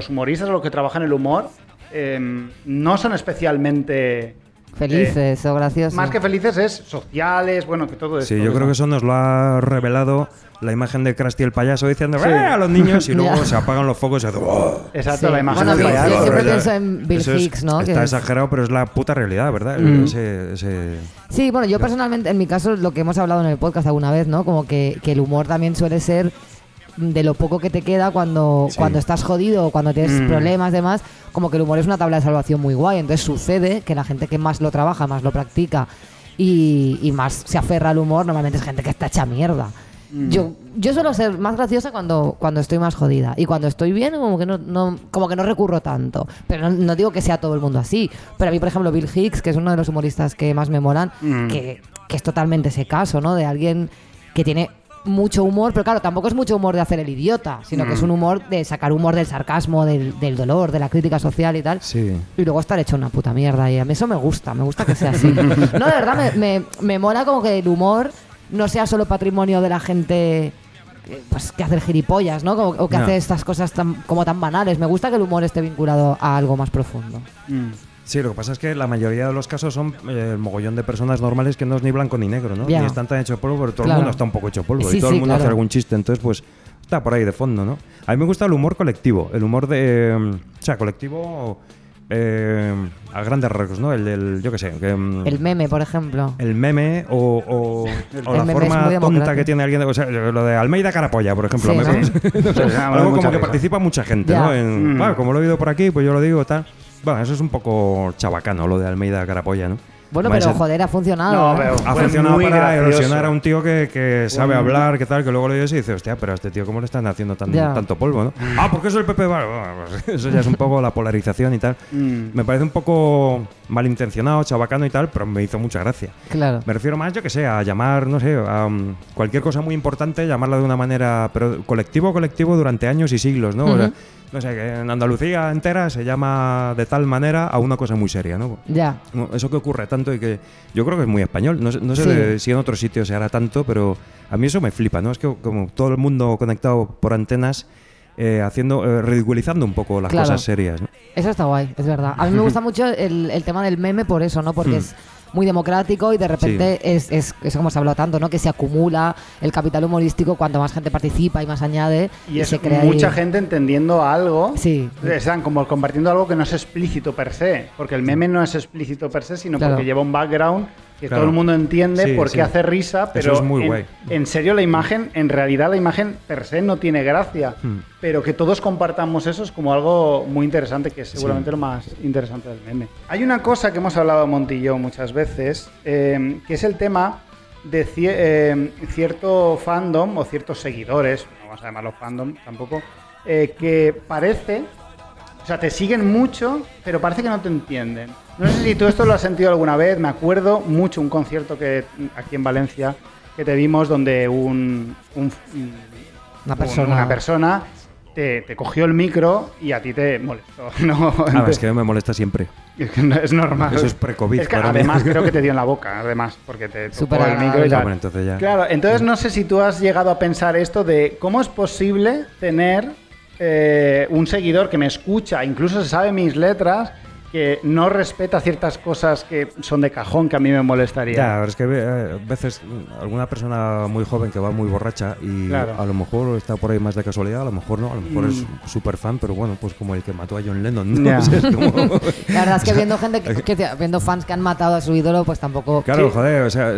humoristas o los que trabajan el humor no son especialmente... Felices o graciosos. Más que felices es sociales, bueno, que todo esto. sí, yo creo que eso nos lo ha revelado la imagen de Krusty el payaso diciendo a los niños y luego se apagan los focos y hace ¡oh! Exacto, Sí. la imagen Bueno, del yo payaso. siempre ¿verdad? pienso en Bill Eso Hicks, ¿no? Está Que exagerado, pero es la puta realidad, ¿verdad? Sí, bueno, yo personalmente, en mi caso, lo que hemos hablado en el podcast alguna vez, ¿no? Como que el humor también suele ser de lo poco que te queda cuando estás jodido o cuando tienes problemas, demás, como que el humor es una tabla de salvación muy guay. Entonces sucede que la gente que más lo trabaja, más lo practica y más se aferra al humor, normalmente es gente que está hecha mierda. Yo suelo ser más graciosa cuando estoy más jodida. Y cuando estoy bien, como que no recurro tanto. Pero no digo que sea todo el mundo así. Pero a mí, por ejemplo, Bill Hicks, que es uno de los humoristas que más me molan, que es totalmente ese caso, ¿no? De alguien que tiene mucho humor, pero claro, tampoco es mucho humor de hacer el idiota, sino que es un humor de sacar humor del sarcasmo, del dolor, de la crítica social y tal. Sí. Y luego estar hecho una puta mierda. Y a mí eso me gusta que sea así. No, de verdad, me mola como que el humor no sea solo patrimonio de la gente pues, que hace el gilipollas, ¿no? O que hace estas cosas como tan banales. Me gusta que el humor esté vinculado a algo más profundo. Sí, lo que pasa es que la mayoría de los casos son el mogollón de personas normales que no es ni blanco ni negro, ¿no? Ya. Ni están tan hechos polvo, pero todo Claro. el mundo está un poco hecho polvo Sí, y todo sí, el mundo hace claro. algún chiste, entonces pues está por ahí de fondo, ¿no? A mí me gusta el humor colectivo, el humor de... o sea, colectivo a grandes rasgos, ¿no? El del, yo qué sé... El meme, por ejemplo. el meme o la meme es forma muy tonta democrático. que tiene alguien, o sea, lo de Almeida Carapolla, por ejemplo, Sí, me ¿no? parece- no sé, Sí, algo mucha como que risa. participa mucha gente, Ya. ¿no? Bueno, como lo he oído por aquí, pues yo lo digo, tal. Bueno, eso es un poco chabacano, lo de Almeida Carapolla, ¿no? Bueno, Además, pero joder, ha funcionado. No, ¿eh? pero ha fue funcionado muy para gracioso. erosionar a un tío que sabe hablar, que tal, que luego lo oyes y dices, hostia, pero a este tío, ¿cómo le están haciendo Ya. tanto polvo, no? Porque es el PP, bueno, pues eso ya es un poco la polarización y tal. Me parece un poco malintencionado, chabacano y tal, pero me hizo mucha gracia. Claro. Me refiero más, yo que sé, a llamar, no sé, a cualquier cosa muy importante, llamarla de una manera, pero colectivo durante años y siglos, ¿no? O sea, no sé, que en Andalucía entera se llama de tal manera a una cosa muy seria, ¿no? Ya. Eso que ocurre tanto y que yo creo que es muy español. No sé Sí. si en otros sitios se hará tanto, pero a mí eso me flipa, ¿no? Es que como todo el mundo conectado por antenas, ridiculizando un poco las Claro. cosas serias, ¿no? Eso está guay, es verdad. A mí me gusta mucho el tema del meme por eso, ¿no? Porque es muy democrático y de repente es como se ha hablado tanto, ¿no? Que se acumula el capital humorístico cuanto más gente participa y más añade Y es se crea mucha ahí. gente entendiendo algo. Sí. Están como compartiendo algo que no es explícito per se. Porque el meme no es explícito per se, sino Claro. porque lleva un background que Claro. todo el mundo entiende Sí, por sí. qué hace risa. Pero es muy guay. en serio, la imagen, en realidad, la imagen per se no tiene gracia. Pero que todos compartamos eso es como algo muy interesante, que es seguramente lo más interesante del meme. Hay una cosa que hemos hablado Montillo muchas veces, que es el tema de cierto fandom o ciertos seguidores, no vamos a llamarlo fandom tampoco, que parece, o sea, te siguen mucho, pero parece que no te entienden. No sé si tú esto lo has sentido alguna vez. Me acuerdo mucho un concierto que aquí en Valencia que te vimos donde Una persona. te cogió el micro y a ti te molestó, ¿no? Es que me molesta siempre. Es que no- es normal. Eso es pre-COVID Es que para mí. además creo que te dio en la boca, además, porque te tocó Súper el micro y tal. Bueno, entonces ya. Claro, entonces no sé si tú has llegado a pensar esto de cómo es posible tener un seguidor que me escucha, incluso se sabe mis letras, que no respeta ciertas cosas que son de cajón que a mí me molestaría. Ya, es que a veces alguna persona muy joven que va muy borracha y Claro. a lo mejor está por ahí más de casualidad, a lo mejor no, a lo mejor es súper fan, pero bueno, pues como el que mató a John Lennon, ¿no? Ya. O sea, es como- La verdad es que viendo gente, viendo fans que han matado a su ídolo, pues tampoco... Claro, Sí. joder, o sea,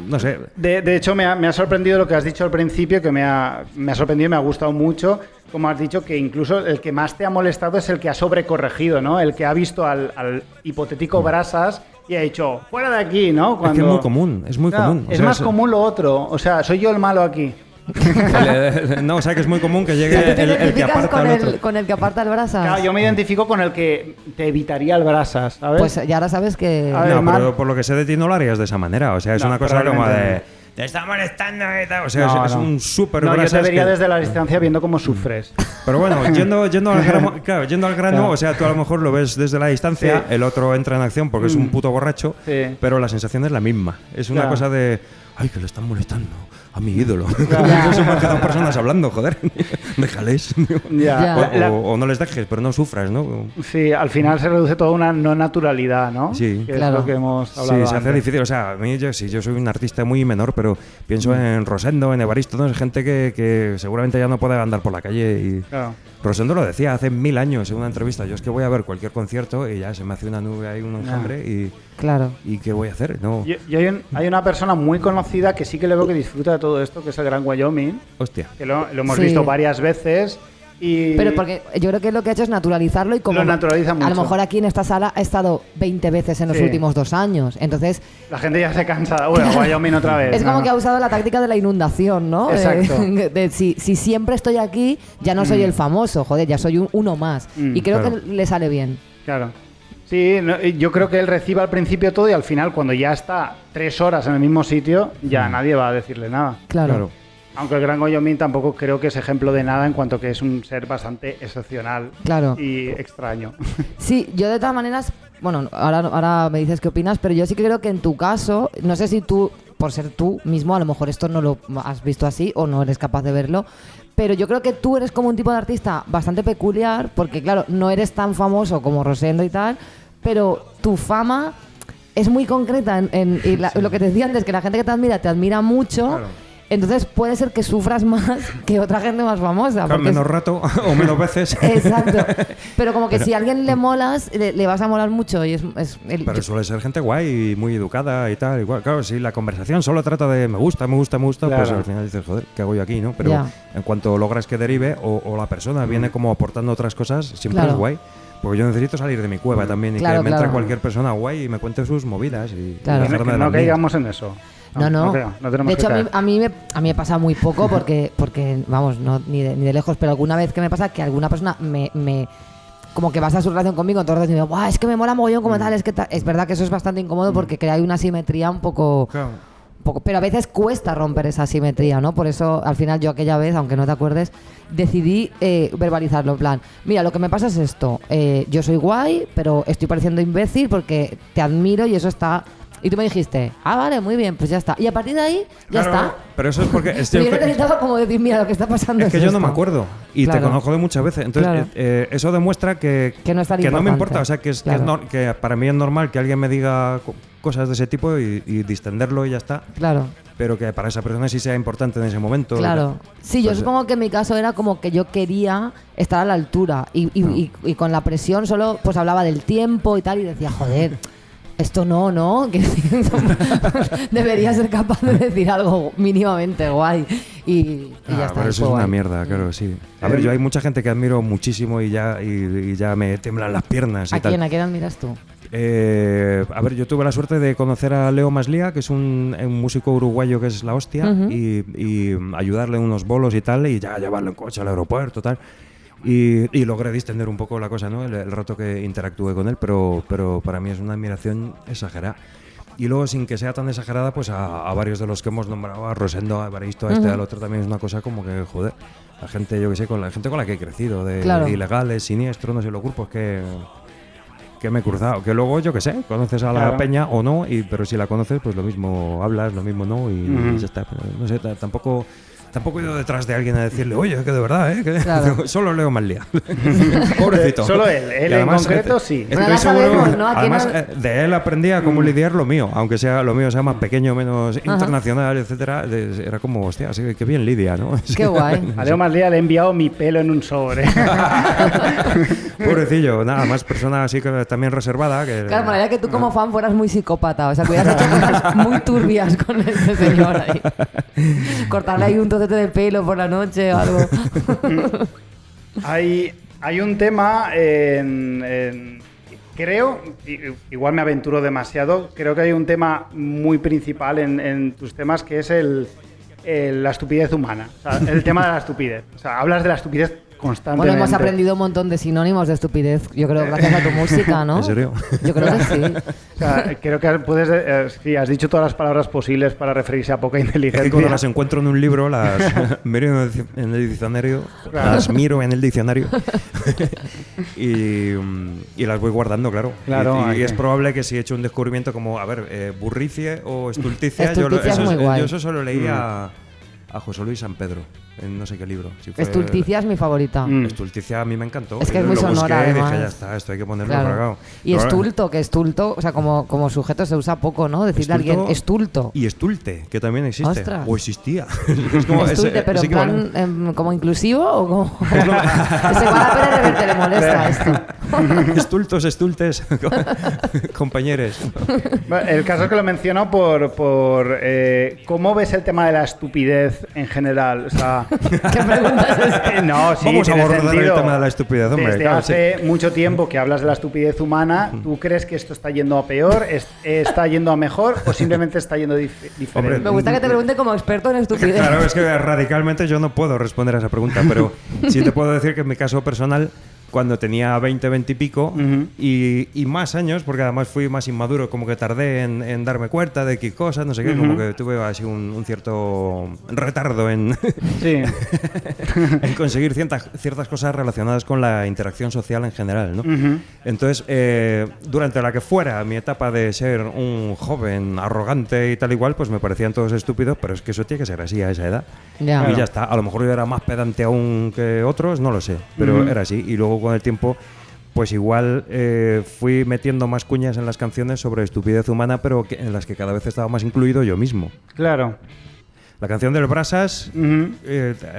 no sé. De hecho, me ha sorprendido lo que has dicho al principio, que me ha sorprendido y me ha gustado mucho. Como has dicho, que incluso el que más te ha molestado es el que ha sobrecorregido, ¿no? El que ha visto al hipotético Brasas y ha dicho, fuera de aquí, ¿no? Es que es muy común, es muy Claro, común. O es sea, más común lo otro. O sea, soy yo el malo aquí. No, o sea que es muy común que llegue O sea, ¿tú te el que identificas aparta al otro. con el que aparta el brasas? Claro, yo me identifico con el que te evitaría el brasas, ¿sabes? Pues ya ahora sabes que... A ver, No, Mar- pero por lo que sé de ti no lo harías de esa manera. O sea, es No, una cosa como probablemente de... no. Te está molestando y tal. O sea, No, es no. un súper No, yo brasas te vería que- desde la distancia viendo cómo sufres. Pero bueno, yendo al grano, claro, yendo al grano, Claro. o sea, tú a lo mejor lo ves desde la distancia, Sí. el otro entra en acción porque es un puto borracho, Sí. pero la sensación es la misma. Es una Claro. cosa de, ay, que le están molestando a mi ídolo. Ya. Son más que dos personas hablando, joder. Déjales. Ya. Ya. O no les dejes, pero no sufras, ¿no? Sí, al final se reduce toda una no naturalidad, ¿no? Sí. Que Claro. es lo que hemos Sí, hablado se hace antes. difícil. O sea, a mí, yo soy un artista muy menor, pero pienso en Rosendo, en Evaristo, ¿no? Es gente que seguramente ya no puede andar por la calle. Y Claro. Rosendo lo decía hace 1000 años en una entrevista. Yo es que voy a ver cualquier concierto y ya se me hace una nube ahí, un enjambre. Claro. ¿Y qué voy a hacer? No. Y hay una persona muy conocida que sí que le veo que disfruta de todo esto, que es el Gran Wyoming, Hostia. que lo hemos Sí. visto varias veces. Y Pero porque yo creo que lo que ha hecho es naturalizarlo y como Lo naturaliza a mucho. lo mejor aquí en esta sala ha estado 20 veces en los Sí. últimos 2 años. Entonces, la gente ya se cansa. Bueno, Wyoming otra vez. es como ¿no? que ha usado la táctica de la inundación, ¿no? Exacto. De si siempre estoy aquí, ya no soy el famoso, joder, ya soy uno más. Y creo claro. que le sale bien. Claro. Sí, yo creo que él recibe al principio todo y al final, cuando ya está 3 horas en el mismo sitio, ya nadie va a decirle nada. Claro. Aunque el Gran Wyoming tampoco creo que es ejemplo de nada en cuanto que es un ser bastante excepcional Claro. y extraño. Sí, yo de todas maneras, bueno, ahora me dices qué opinas, pero yo sí que creo que en tu caso, no sé si tú, por ser tú mismo, a lo mejor esto no lo has visto así o no eres capaz de verlo, pero yo creo que tú eres como un tipo de artista bastante peculiar, porque claro, no eres tan famoso como Rosendo y tal, pero tu fama es muy concreta y lo que te decía antes, que la gente que te admira mucho. Claro. Entonces puede ser que sufras más que otra gente más famosa. Claro, porque menos rato o menos veces. Exacto. Pero como que si a alguien le molas, le vas a molar mucho. Y Pero suele ser gente guay y muy educada y tal. Igual, claro, si la conversación solo trata de me gusta, pues Claro. al final dices, joder, ¿qué hago yo aquí? ¿No? Pero Ya. en cuanto logras que derive o la persona viene como aportando otras cosas, siempre Claro. es guay. Porque yo necesito salir de mi cueva también y Claro, que me entre claro. cualquier persona guay y me cuente sus movidas y Claro. dejarme de No las mías. caigamos en eso. No. creo, no tenemos De hecho, que a mí, caer. a mí me pasa muy poco porque vamos, no, ni de lejos, pero alguna vez que me pasa que alguna persona me como que basa su relación conmigo, entonces digo, "Buah, es que me mola mogollón como tal, es que es verdad que eso es bastante incómodo porque crea una simetría un poco... Claro. Pero a veces cuesta romper esa simetría, ¿no? Por eso, al final, yo aquella vez, aunque no te acuerdes, decidí verbalizarlo. En plan, mira, lo que me pasa es esto. Yo soy guay, pero estoy pareciendo imbécil porque te admiro y eso está... Y tú me dijiste, vale, muy bien, pues ya está. Y a partir de ahí, ya Claro, está. Pero eso es porque... Pero yo necesitaba como decir, mira, lo que está pasando Es que yo no esto. me acuerdo y Claro. te conozco de muchas veces. Entonces, Claro. eso demuestra que Que no es tan me importante. importa. O sea, Claro. que para mí es normal que alguien me diga cosas de ese tipo y distenderlo y ya está. Claro, Pero que para esa persona sí sea importante en ese momento. claro. Sí, yo Pues, supongo que en mi caso era como que yo quería estar a la altura y con la presión solo pues hablaba del tiempo y tal y decía, joder, esto no, que debería ser capaz de decir algo mínimamente guay y ya está. Pero y eso fue es una guay. mierda, claro, sí. A ver, yo hay mucha gente que admiro muchísimo y ya me temblan las piernas y ¿A tal. quién admiras tú? A ver, yo tuve la suerte de conocer a Leo Maslía, que es un músico uruguayo que es la hostia, Ujú. y ayudarle en unos bolos y tal, y ya llevarlo en coche al aeropuerto, tal. Y logré distender un poco la cosa, ¿no? El rato que interactué con él, pero para mí es una admiración exagerada. Y luego, sin que sea tan exagerada, pues a varios de los que hemos nombrado, a Rosendo, a Evaristo, a este, al otro, también es una cosa como que, joder, la gente, yo que sé, con la gente con la que he crecido, de Claro. Ilegales, Siniestro, no sé, los grupos que me he cruzado. Que luego, yo que sé, conoces a la Claro. peña o no, pero si la conoces, pues lo mismo hablas, lo mismo no, y ya está. Pero, no sé, tampoco he ido detrás de alguien a decirle, oye, que de verdad, que Claro. solo Leo Maslía. Pobrecito. Solo él Y en concreto, sí. estoy Bueno, ya seguro, sabemos, ¿no? Aquí además, no- de él aprendía cómo lidiar lo mío, aunque sea lo mío sea más pequeño, menos internacional, etcétera. Era como, hostia, sí, qué bien lidia, ¿no? Qué guay. A Leo Maslía le he enviado mi pelo en un sobre. Pobrecillo, nada más persona así que también reservada. Que, Claro, molaría que tú como fan fueras muy psicópata, o sea, que hubieras hecho cosas muy turbias con este señor ahí. Cortarle ahí un trocete de pelo por la noche o algo. Hay un tema creo, igual me aventuro demasiado, creo que hay un tema muy principal en tus temas que es el la estupidez humana. O sea, el tema de la estupidez. O sea, hablas de la estupidez constantemente. Bueno, hemos aprendido un montón de sinónimos de estupidez, yo creo, gracias a tu música, ¿no? ¿En serio? Yo creo que sí. O sea, creo que puedes... sí, has dicho todas las palabras posibles para referirse a poca Es inteligencia. que cuando las encuentro en un libro, las miro en el diccionario, Claro. las miro en el diccionario y las voy guardando, claro. Claro, y es probable que si he hecho un descubrimiento como, a ver, burricie o estulticia, Estulticia es muy guay. yo eso solo leía a José Luis San Pedro, en no sé qué libro. Si fue- Estulticia es mi favorita. Estulticia a mí me encantó. Es que es Yo muy lo sonora, busqué y además. dije, ya está, esto hay que ponerlo Claro. por acá. Y Pero ahora- estulto, que estulto, o sea, como sujeto se usa poco, ¿no? Decirle a alguien estulto. Y estulte, que también existe. Ostras. O existía. Es como Estulte, pero es en plan equivalente. como inclusivo o como... Es igual a Pérez Reverte le molesta esto. Estultos, estultes, compañeros. Bueno, el caso es que lo menciono por cómo ves el tema de la estupidez en general. O sea, ¿Qué preguntas es? no, sí, Vamos a tiene abordar el sentido. tema de la estupidez, hombre. Desde Claro, hace mucho tiempo que hablas de la estupidez humana, ¿tú crees que esto está yendo a peor, está yendo a mejor o simplemente está yendo diferente? Hombre, Me gusta que te pregunte como experto en estupidez. Claro, es que radicalmente yo no puedo responder a esa pregunta, pero sí te puedo decir que en mi caso personal, cuando tenía 20 y pico y más años, porque además fui más inmaduro, como que tardé en darme cuenta de qué cosas, no sé qué, como que tuve así un cierto retardo en, Sí. en conseguir ciertas cosas relacionadas con la interacción social en general, ¿no? Entonces, durante la que fuera mi etapa de ser un joven arrogante y tal igual, pues me parecían todos estúpidos, pero es que eso tiene que ser así a esa edad. Ya. Y ya está. A lo mejor yo era más pedante aún que otros, no lo sé, pero era así. Y luego con el tiempo, pues igual fui metiendo más cuñas en las canciones sobre estupidez humana, pero en las que cada vez estaba más incluido yo mismo. Claro. La canción del Brasas,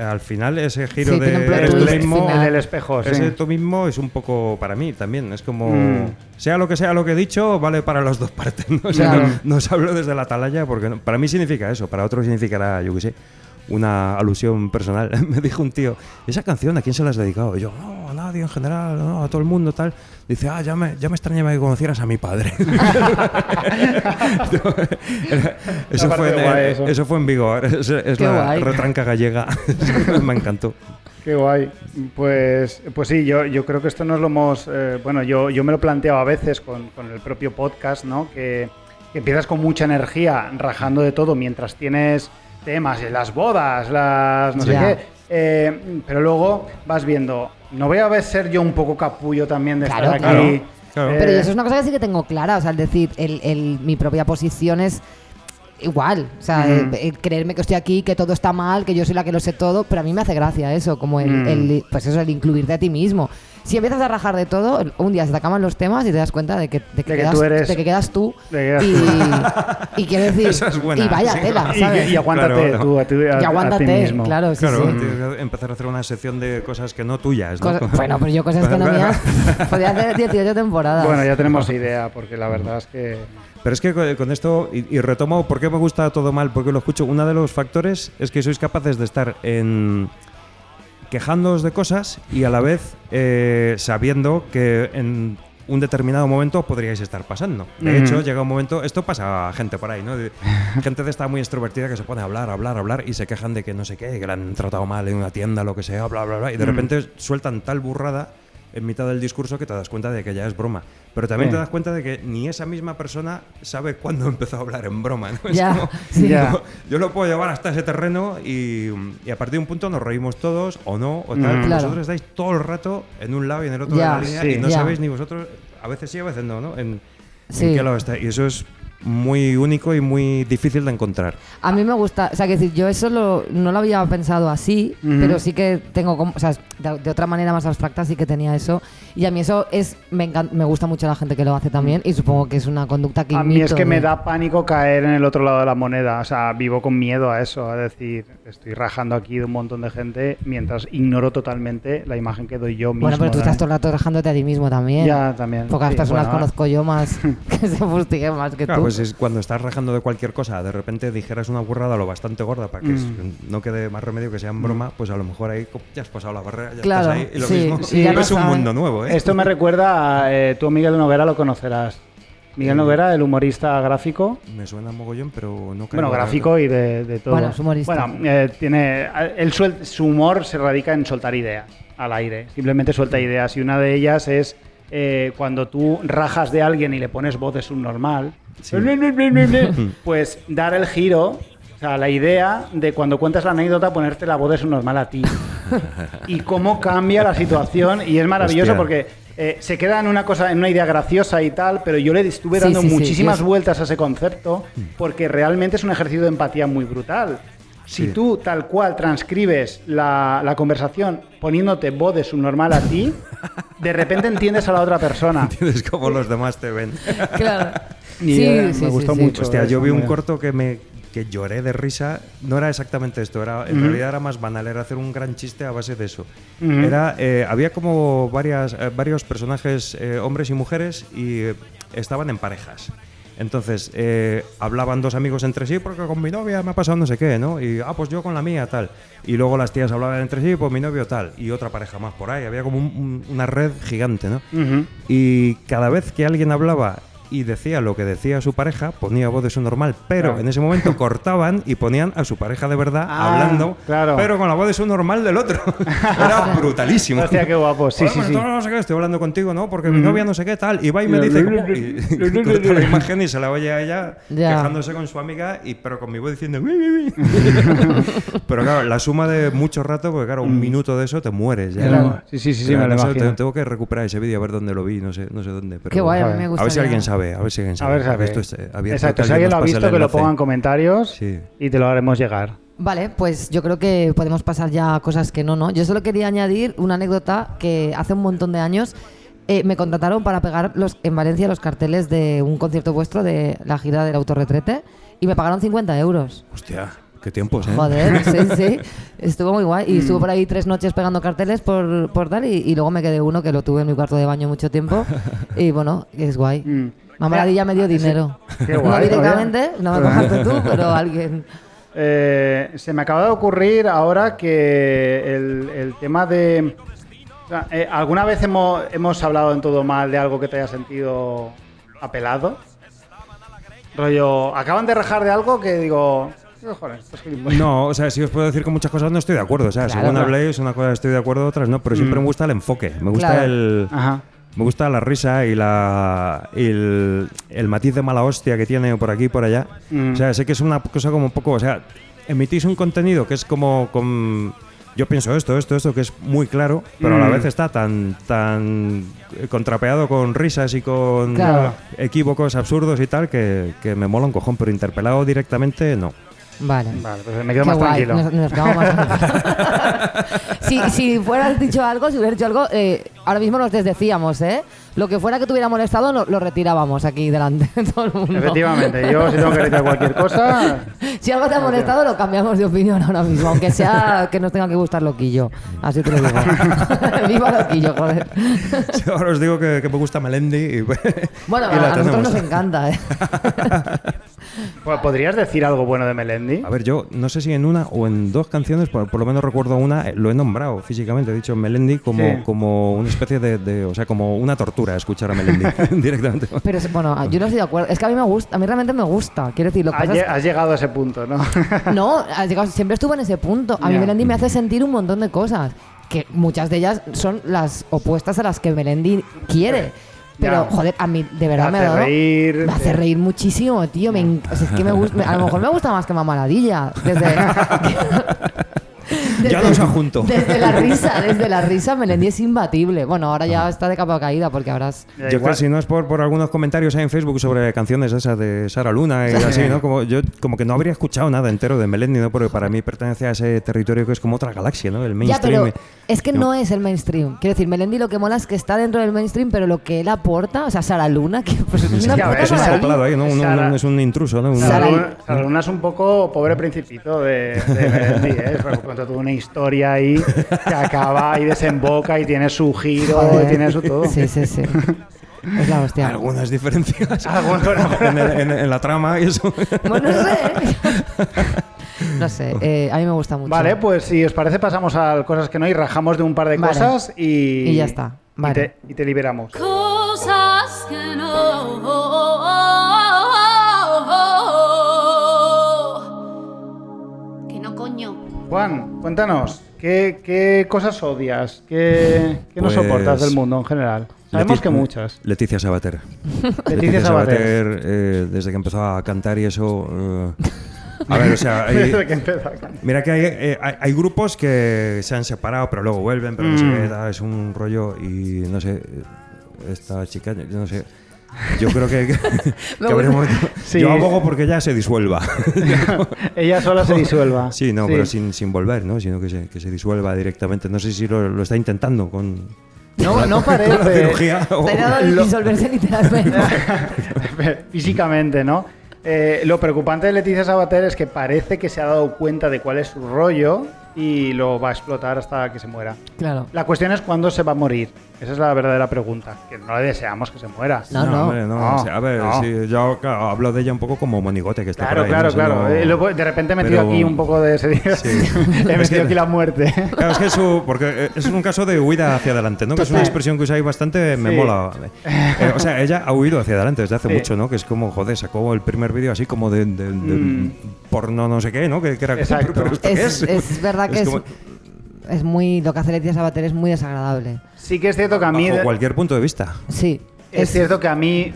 al final ese giro Sí, tiene un plot de twist tú mismo, final. El del espejo, sí. ese tú mismo es un poco para mí también. Es como, sea lo que he dicho, vale para las dos partes, ¿no? O sea, Claro. no os hablo desde la atalaya, porque para mí significa eso, para otros significará, yo qué sé, una alusión personal. Me dijo un tío, ¿esa canción a quién se la has dedicado? Y yo, no, a nadie en general, no, a todo el mundo, tal. Dice, ya me extrañaba que conocieras a mi padre. eso, Aparte de guay, eso. eso fue en Vigo, es Qué la guay. retranca gallega. Me encantó. Qué guay. Pues sí, yo creo que esto nos lo hemos... bueno, yo me lo planteo a veces con el propio podcast, ¿no? Que empiezas con mucha energía rajando de todo mientras tienes temas, las bodas, las no sé Ya. qué. Pero luego vas viendo, no voy a ser yo un poco capullo también de Claro, estar aquí. claro. Pero eso es una cosa que sí que tengo clara, o sea, el decir, mi propia posición es igual, o sea, el creerme que estoy aquí, que todo está mal, que yo soy la que lo sé todo, pero a mí me hace gracia eso, como pues eso, el incluirte a ti mismo. Si empiezas a rajar de todo, un día se te acaban los temas y te das cuenta de que quedas tú y quiero decir, Esa es buena, y vaya sí. tela, ¿sabes? Y aguántate Claro, tú, a ti Y aguántate, mismo. claro, sí, Claro, sí. tienes que empezar a hacer una sección de cosas que no tuyas, ¿no? Bueno, pero yo cosas que no mías, podría hacer 18 temporadas. Bueno, ya tenemos idea, porque la verdad es que... Pero es que con esto, y retomo, ¿por qué me gusta todo mal? Porque lo escucho. Uno de los factores es que sois capaces de estar quejándoos de cosas y a la vez sabiendo que en un determinado momento podríais estar pasando. De hecho, llega un momento, esto pasa a gente por ahí, ¿no? Gente de esta muy extrovertida que se pone a hablar y se quejan de que no sé qué, que la han tratado mal en una tienda, lo que sea, bla, bla, bla, y de repente sueltan tal burrada en mitad del discurso que te das cuenta de que ya es broma. Pero también te das cuenta de que ni esa misma persona sabe cuándo empezó a hablar en broma, ¿no? Es Ya, como, sí. Ya. yo lo puedo llevar hasta ese terreno y a partir de un punto nos reímos todos o no, o tal. Claro. Vosotros estáis todo el rato en un lado y en el otro Ya, de la línea sí. y no Ya. sabéis ni vosotros, a veces sí, a veces no, ¿no? En Sí. qué lado está. Y eso es muy único y muy difícil de encontrar. A mí me gusta, o sea, que decir, yo eso no lo había pensado así, pero sí que tengo, o sea, de otra manera más abstracta sí que tenía eso. Y a mí eso me gusta mucho la gente que lo hace también y supongo que es una conducta que A mí imito es que me de- da pánico caer en el otro lado de la moneda. O sea, vivo con miedo a eso. A decir, estoy rajando aquí de un montón de gente mientras ignoro totalmente la imagen que doy yo mismo. Bueno, pero tú ¿no? estás todo el rato rajándote a ti mismo también. Ya, también. Pocas Sí, personas bueno, conozco yo más que se fustiguen más que Claro, tú. pues es cuando estás rajando de cualquier cosa, de repente dijeras una burrada lo bastante gorda para que no quede más remedio que sea en broma, pues a lo mejor ahí ya has pasado la barrera, ya Claro, estás ahí y lo sí, mismo. sí, ya es no un saben. mundo nuevo, ¿eh? Esto me recuerda a tú, Miguel Noguera, lo conocerás. Miguel Noguera, el humorista gráfico. Me suena mogollón, pero no creo. Bueno, gráfico y de todo. Bueno, es humorista. Bueno, su humor se radica en soltar ideas al aire. Simplemente suelta ideas y una de ellas es cuando tú rajas de alguien y le pones voz de subnormal, sí. Pues dar el giro, o sea, la idea de cuando cuentas la anécdota ponerte la voz de subnormal a ti. Y cómo cambia la situación y es maravilloso. Hostia. Porque se queda en una idea graciosa y tal, pero yo le estuve dando muchísimas vueltas a ese concepto porque realmente es un ejercicio de empatía muy brutal. Si tú tal cual transcribes la conversación poniéndote voz de subnormal a ti, de repente entiendes a la otra persona. Entiendes cómo los demás te ven. Claro. Y me gustó mucho. Hostia, yo vi un corto que lloré de risa. No era exactamente esto, en realidad era más banal, era hacer un gran chiste a base de eso. Había como varios personajes, hombres y mujeres, y estaban en parejas. Entonces, hablaban dos amigos entre sí, porque con mi novia me ha pasado no sé qué, ¿no? Y, pues yo con la mía, tal. Y luego las tías hablaban entre sí, pues mi novio, tal. Y otra pareja más por ahí. Había como una red gigante, ¿no? Y cada vez que alguien hablaba y decía lo que decía su pareja, ponía voz de su normal, pero en ese momento cortaban y ponían a su pareja de verdad hablando, pero con la voz de su normal del otro. Era brutalísimo. Hostia, qué guapo. Sí, sí, sí. No sé qué, estoy hablando contigo, ¿no? Porque mi novia no sé qué, tal. Y va y me dice cómo. Y corta la imagen y se la oye a ella quejándose con su amiga, pero con mi voz diciendo. Pero claro, la suma de mucho rato, porque claro, un minuto de eso te mueres. Ya, claro. ¿no? Sí, me lo imagino. Tengo que recuperar ese vídeo a ver dónde lo vi, no sé dónde. Pero qué guay, a mí me gusta. A ver si alguien sabe. A ver si alguien sabe. Esto es exacto, si alguien lo ha visto, que lo ponga en comentarios y te lo haremos llegar. Vale, pues yo creo que podemos pasar ya a cosas que no. Yo solo quería añadir una anécdota que hace un montón de años me contrataron para pegar en Valencia los carteles de un concierto vuestro de la gira del Autorretrete y me pagaron 50 euros. Hostia. Qué tiempos, ¿eh? Joder, sí. Estuvo muy guay. Y estuve por ahí 3 noches pegando carteles por tal y luego me quedé uno que lo tuve en mi cuarto de baño mucho tiempo. Y bueno, es guay. Mamaladilla me dio dinero. Qué guay, no directamente, no me cojaste tú, pero alguien... se me acaba de ocurrir ahora que el tema de... O sea, ¿alguna vez hemos hablado en Todo Mal de algo que te haya sentido apelado? Rollo, acaban de rajar de algo que digo... No, o sea, si os puedo decir que muchas cosas no estoy de acuerdo. O sea, según habléis, una cosa estoy de acuerdo, otras no, pero siempre me gusta el enfoque. Me gusta me gusta la risa y el matiz de mala hostia que tiene por aquí y por allá. O sea, sé que es una cosa como un poco... O sea, emitís un contenido que es como... yo pienso esto, que es muy claro, pero a la vez está tan contrapeado con risas y con equívocos absurdos y tal, que me mola un cojón, pero interpelado directamente, no. Vale, pues me quedo más tranquilo. Nos quedamos más tranquilos. si hubieras dicho algo, ahora mismo nos desdecíamos, ¿eh? Lo que fuera que te hubiera molestado lo retirábamos aquí delante de todo el mundo. Efectivamente, yo si tengo que retirar cualquier cosa... Si algo te ha molestado, lo cambiamos de opinión ahora mismo, aunque sea que nos tenga que gustar Loquillo. Así te lo digo. Viva Loquillo, joder. Sí, ahora os digo que me gusta Melendi. Bueno, a nosotros nos encanta, ¿eh? Pues, ¿podrías decir algo bueno de Melendi? A ver, yo no sé si en una o en 2 canciones, por lo menos recuerdo una, lo he nombrado físicamente. He dicho Melendi como una especie o sea, como una tortura escuchar a Melendi directamente. Pero bueno, yo no estoy de acuerdo. Es que a mí me gusta, a mí realmente me gusta. Quiero decir, has llegado a ese punto, ¿no? No, siempre estuve en ese punto. A mí Melendi me hace sentir un montón de cosas, que muchas de ellas son las opuestas a las que Melendi quiere. Pero, joder, a mí de verdad me hace reír muchísimo, tío. Es que me gusta, a lo mejor me gusta más que Mamaladilla. Ya los adjunto. Desde la risa, Melendi es imbatible. Bueno, ahora ya está de capa caída porque habrás... Yo creo que si no es por algunos comentarios en Facebook sobre canciones esas de Sara Luna y así, ¿no? Como que no habría escuchado nada entero de Melendi, ¿no? Porque para mí pertenece a ese territorio que es como otra galaxia, ¿no? El mainstream. Ya, pero es que no es el mainstream. Quiero decir, Melendi lo que mola es que está dentro del mainstream, pero lo que él aporta, o sea, Sara Luna, que pues es una puta es un acoplado ahí, ¿no? Es un intruso, ¿no? Sara Luna es un poco pobre principito de Melendi, ¿eh? Cuando tuvo una historia ahí que acaba y desemboca y tiene su giro y tiene su todo. Sí. Es la hostia. Algunas diferencias en la trama y eso. Bueno, no sé, a mí me gusta mucho. Vale, pues si os parece pasamos a cosas que no y rajamos de un par de cosas y ya está. Vale. Y te liberamos. Cosas que no. coño. Juan, cuéntanos, ¿qué cosas odias? ¿Qué no Pues, soportas del mundo en general? Sabemos que muchas. Leticia Sabater. Leticia Sabater. Desde que empezó a cantar y eso... a ver, o sea... Desde que empezó a cantar. Mira que hay grupos que se han separado, pero luego vuelven, pero no sé qué, es un rollo y no sé, esta chica, yo no sé... Yo creo que habremos... Sí. Yo abogo porque ella se disuelva. Ella sola se disuelva. Sí, no, pero sin volver, ¿no? Sino que se disuelva directamente. No sé si lo está intentando con... No con la parece. cirugía o... Sería disolverse literalmente. Físicamente, ¿no? Lo preocupante de Leticia Sabater es que parece que se ha dado cuenta de cuál es su rollo y lo va a explotar hasta que se muera. Claro. La cuestión es cuándo se va a morir. Esa es la verdadera pregunta. Que no le deseamos que se muera. No. Hombre, no. No, O sea, a ver, no. sí, yo claro, hablo de ella un poco como monigote que está Claro, por ahí. no sé, claro. no- De repente he metido pero- aquí un poco de ese día. Sí. He metido aquí la muerte. Claro, es que porque es un caso de huida hacia adelante, ¿no? Que es una expresión que usáis bastante, me Sí. mola. O sea, ella ha huido hacia adelante desde hace Sí. mucho, ¿no? Que es como, joder, sacó el primer vídeo así como de porno no sé qué, ¿no? Que era Exacto. ¿pero esto qué Es verdad que como- es muy... Lo que hace Leticia Sabater es muy desagradable. Sí que es cierto que a mí... bajo cualquier punto de vista. Sí. Es cierto que a mí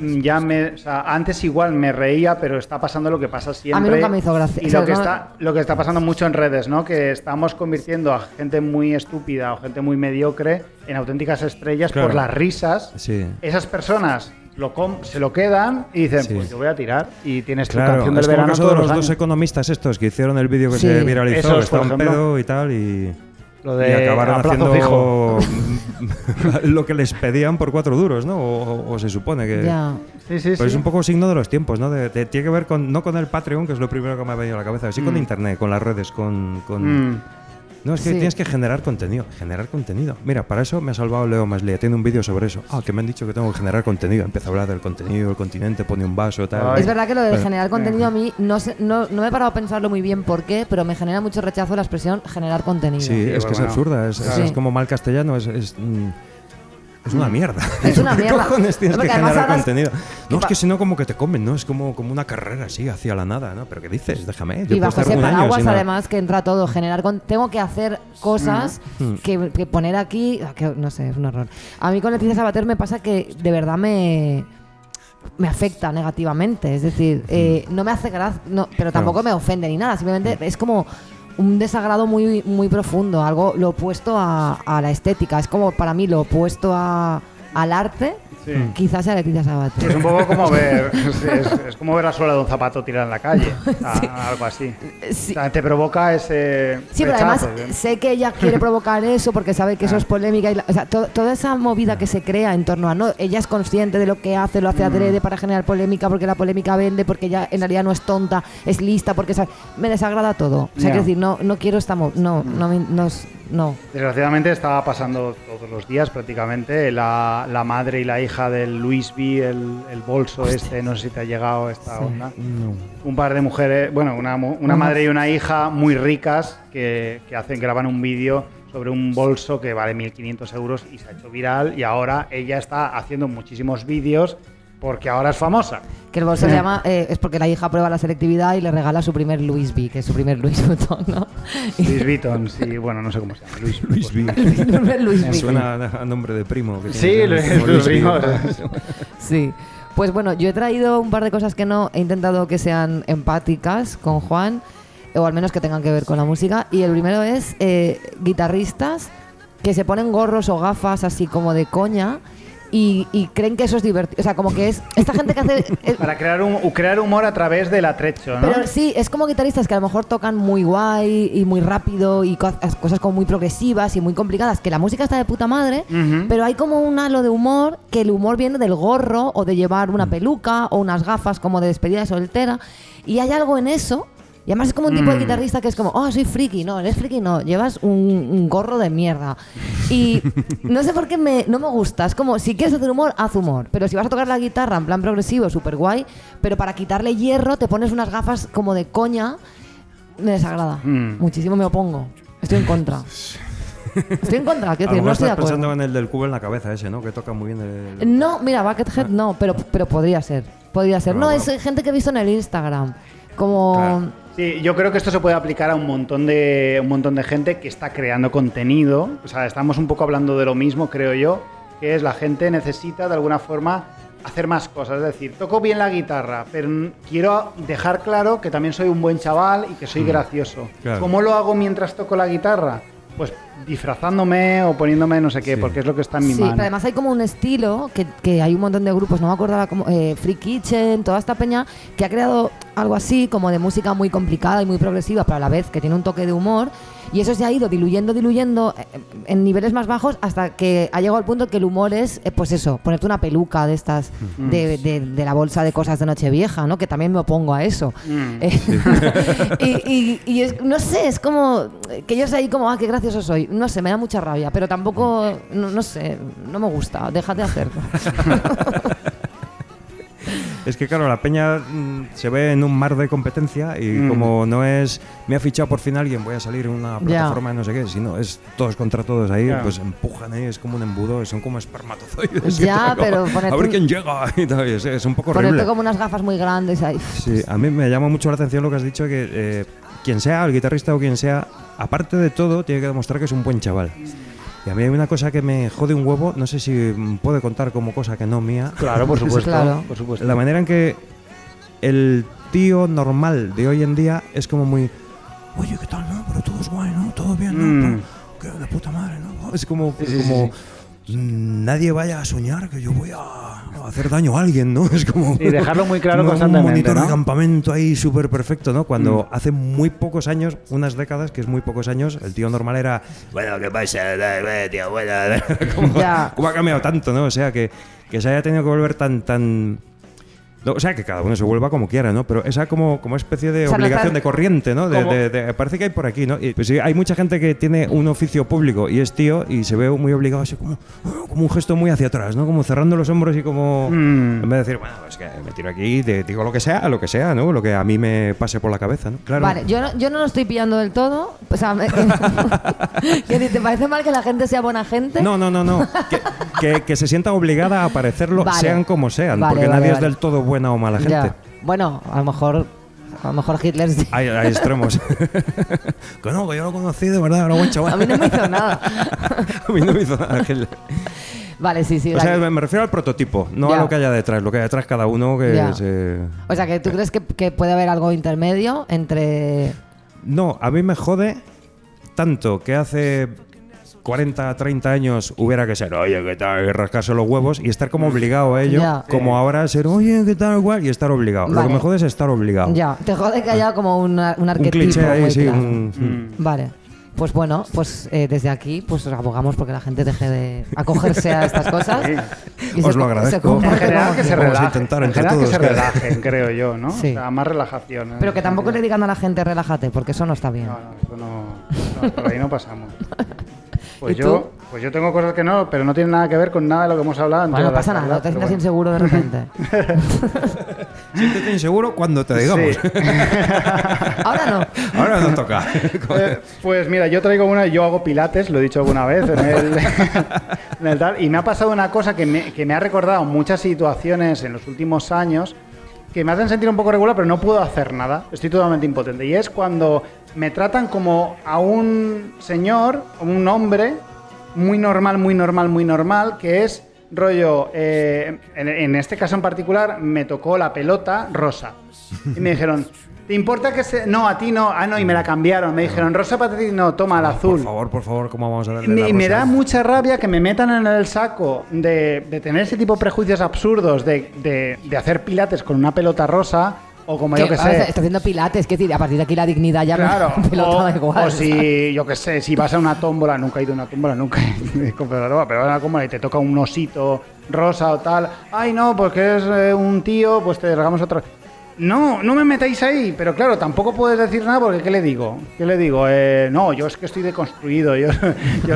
o sea, antes igual me reía, pero está pasando lo que pasa siempre. A mí nunca me hizo gracia. Y O sea, lo que está pasando mucho en redes, ¿no? Que estamos convirtiendo a gente muy estúpida o gente muy mediocre en auténticas estrellas Claro. por las risas. Sí. Esas personas se lo quedan y dicen, Sí. pues yo voy a tirar. Y tienes tu Claro, canción del es como el verano caso todos de los los dos años. economistas estos que hicieron el vídeo que Sí. se viralizó, Esos, que estaba por un ejemplo. pedo y tal, y Lo de acabaron a plazo haciendo lo que les pedían por 4 duros, ¿no? O se supone que... Ya. Sí, sí, Pero es sí. un poco signo de los tiempos, ¿no? Tiene que ver no con el Patreon, que es lo primero que me ha venido a la cabeza, sí con Internet, con las redes, con... No, es que Sí. tienes que generar contenido. Mira, para eso me ha salvado Leo Maslia. Tiene un vídeo sobre eso. Que me han dicho que tengo que generar contenido. Empieza a hablar del contenido, el continente, pone un vaso, tal. Ay. Es verdad que lo de Bueno. generar contenido a mí no me he parado a pensarlo muy bien por qué, pero me genera mucho rechazo la expresión generar contenido. Sí, es que es bueno. absurda. Es Sí. como mal castellano. Es una mierda. Es una ¿Qué mierda. cojones tienes No, que porque además generar hablas- contenido? No, es pa- que si no como que te comen, ¿no? Es como una carrera así, hacia la nada, ¿no? ¿Pero qué dices? Déjame. Yo Y puedo bajo estar ese un año paraguas, sin nada. además, que entra todo. Tengo que hacer cosas que poner aquí. Que, no sé, es un horror. A mí con Leticia Sabater me pasa que de verdad me afecta negativamente. Es decir, no me hace gracia, pero tampoco me ofende ni nada. Simplemente es como un desagrado muy, muy profundo. Algo lo opuesto a la estética. Es como para mí lo opuesto al arte. Sí. Quizás sea Leticia Sabater. Es un poco como ver, es como ver la suela de un zapato tirada en la calle, algo así. Sí. O sea, te provoca ese Sí, pero además rechazo, ¿eh? sé que ella quiere provocar eso porque sabe que eso es polémica. O sea, toda esa movida que se crea en torno a... No, ella es consciente de lo que hace, lo hace adrede para generar polémica, porque la polémica vende, porque ella en realidad no es tonta, es lista, porque me desagrada todo. O sea, Ya. quiero decir, no quiero esta... No. Desgraciadamente estaba pasando todos los días prácticamente la madre y la hija del Luis V, el bolso este, no sé si te ha llegado esta onda. No. Un par de mujeres, bueno, una madre y una hija muy ricas que graban un vídeo sobre un bolso que vale 1.500 euros y se ha hecho viral y ahora ella está haciendo muchísimos vídeos porque ahora es famosa. Que el bolso se llama... es porque la hija prueba la selectividad y le regala su primer Louis V, que es su primer Louis Vuitton, ¿no? Louis Vuitton, sí, bueno, no sé cómo se llama. Luis V. El primer Louis Me V. Suena a nombre de primo. Que Sí, tienes, Luis como Luis V. Vuitton. Sí. Pues bueno, yo he traído un par de cosas que no he intentado que sean empáticas con Juan, o al menos que tengan que ver con la música. Y el primero es guitarristas que se ponen gorros o gafas así como de coña y creen que eso es divertido. O sea, como que es esta gente que hace... Para crear humor a través del atrecho, ¿no? Pero sí, es como guitarristas que a lo mejor tocan muy guay y muy rápido y cosas como muy progresivas y muy complicadas, que la música está de puta madre, Ujú. pero hay como un halo de humor, que el humor viene del gorro o de llevar una peluca o unas gafas como de despedida de soltera, y hay algo en eso. Y además es como un tipo de guitarrista que es como, soy friki. No, eres friki, no. Llevas un gorro de mierda. Y no sé por qué no me gusta. Es como, si quieres hacer humor, haz humor. Pero si vas a tocar la guitarra en plan progresivo, súper guay, pero para quitarle hierro te pones unas gafas como de coña, me desagrada. Muchísimo me opongo. Estoy en contra. Estoy en contra, quiero A lo decir, no mejor estoy de estás pensando acuerdo. en el del cubo en la cabeza ese, ¿no? Que toca muy bien el... No, mira, Buckethead no, pero podría ser. Podría ser. No, No, bueno. es gente que he visto en el Instagram. Como... Claro. Sí, yo creo que esto se puede aplicar a un montón de gente que está creando contenido. O sea, estamos un poco hablando de lo mismo, creo yo, que es la gente necesita de alguna forma hacer más cosas. Es decir, toco bien la guitarra, pero quiero dejar claro que también soy un buen chaval y que soy gracioso. Claro. ¿Cómo lo hago mientras toco la guitarra? Pues disfrazándome o poniéndome no sé qué, porque es lo que está en mi Sí, mano. pero además hay como un estilo que hay un montón de grupos, no me acuerdo ahora cómo, Free Kitchen, toda esta peña, que ha creado algo así como de música muy complicada y muy progresiva, pero a la vez que tiene un toque de humor, y eso se ha ido diluyendo en niveles más bajos hasta que ha llegado al punto que el humor es, pues eso, ponerte una peluca de estas, de la bolsa de cosas de Nochevieja, ¿no? Que también me opongo a eso. Y no sé, es como que yo sé ahí como, qué gracioso soy. No sé, me da mucha rabia, pero tampoco, no sé, no me gusta, déjate de hacerlo. Es que claro, la peña se ve en un mar de competencia y como no es, me ha fichado por fin alguien, voy a salir en una plataforma de no sé qué, sino es todos contra todos ahí, pues empujan ahí, es como un embudo, son como espermatozoides. Ya, pero a ver quién llega y tal, es un poco horrible. Ponerte como unas gafas muy grandes ahí. Sí, a mí me llama mucho la atención lo que has dicho, que quien sea, el guitarrista o quien sea, aparte de todo, tiene que demostrar que es un buen chaval. Y a mí hay una cosa que me jode un huevo, no sé si puede contar como cosa que no mía. Claro, por supuesto. Claro. Por supuesto. La manera en que el tío normal de hoy en día es como muy... Oye, ¿qué tal, no? Pero todo es guay, ¿no? Todo bien, ¿no? Pero, de puta madre, ¿no? Es como... Nadie vaya a soñar que yo voy a hacer daño a alguien, ¿no? Es como... Y dejarlo muy claro un constantemente, monitor ¿no? de campamento ahí súper perfecto, ¿no? Cuando hace muy pocos años, unas décadas, que es muy pocos años, el tío normal era... Bueno, ¿qué pasa? Tío, bueno... ¿Cómo ha cambiado tanto, no? O sea, que se haya tenido que volver tan... No, o sea, que cada uno se vuelva como quiera, ¿no? Pero esa como especie de obligación de corriente, ¿no? Parece que hay por aquí, ¿no? Y pues sí, hay mucha gente que tiene un oficio público y es tío y se ve muy obligado así como un gesto muy hacia atrás, ¿no? Como cerrando los hombros y como... En vez de decir, bueno, es que me tiro aquí y te digo lo que sea, ¿no? Lo que a mí me pase por la cabeza, ¿no? Claro. Vale, yo no lo estoy pillando del todo. O sea, ¿te parece mal que la gente sea buena gente? No. Que se sienta obligada a parecerlo, sean como sean, porque nadie es del todo buena o mala gente. Ya. Bueno, a lo mejor Hitler sí. Hay extremos. Que no, que yo lo conocí de verdad, era buen chaval. A mí no me hizo nada. A mí no me hizo nada Hitler. Vale, sí. O sea, me refiero al prototipo, no a lo que haya detrás, lo que hay detrás cada uno que O sea, que tú crees que puede haber algo intermedio entre... No, a mí me jode tanto que hace 40, 30 años hubiera que ser, oye, ¿qué tal? Y rascarse los huevos y estar como obligado a ello, como ahora ser, oye, ¿qué tal? Igual, y estar obligado. Vale. Lo que me jode es estar obligado. Ya, te jode que haya como un arquetipo. Un cliché ahí, sí. Claro. Vale. Pues bueno, desde aquí pues abogamos porque la gente deje de acogerse a estas cosas. Y os lo agradezco. En general que se relajen. Intentar en entre general todos, que se relajen, creo yo, ¿no? Sí. O sea, más relajación. Pero que tampoco le digan a la gente relájate, porque eso no está bien. No, eso no, por ahí no pasamos. Pues ¿Y tú? yo tengo cosas que no, pero no tienen nada que ver con nada de lo que hemos hablado. Bueno, no pasa nada, no te sientas inseguro de repente. Siéntete inseguro cuando te digamos. Sí. Ahora no. Ahora no toca. Pues mira, yo traigo yo hago pilates, lo he dicho alguna vez en el tal, y me ha pasado una cosa que me ha recordado muchas situaciones en los últimos años que me hacen sentir un poco regular, pero no puedo hacer nada, estoy totalmente impotente, y es cuando me tratan como a un señor, un hombre muy normal, que es rollo, en este caso en particular me tocó la pelota rosa y me dijeron, ¿te importa que se...? No, a ti no. Ah, no, y me la cambiaron. Me dijeron, rosa para ti, no, toma, el azul. Por favor, ¿cómo vamos a darle la rosa? Me da mucha rabia que me metan en el saco de tener ese tipo de prejuicios absurdos de hacer pilates con una pelota rosa o como yo que sé. Está haciendo pilates, que decir, a partir de aquí la dignidad ya claro, pelota da igual. O si, yo que sé, si vas a una tómbola, nunca he ido a una tómbola, pero vas a una tómbola y te toca un osito rosa o tal. Ay, no, porque es un tío, pues te regamos otro... No me metáis ahí, pero claro, tampoco puedes decir nada porque ¿qué le digo? No, yo es que estoy deconstruido, yo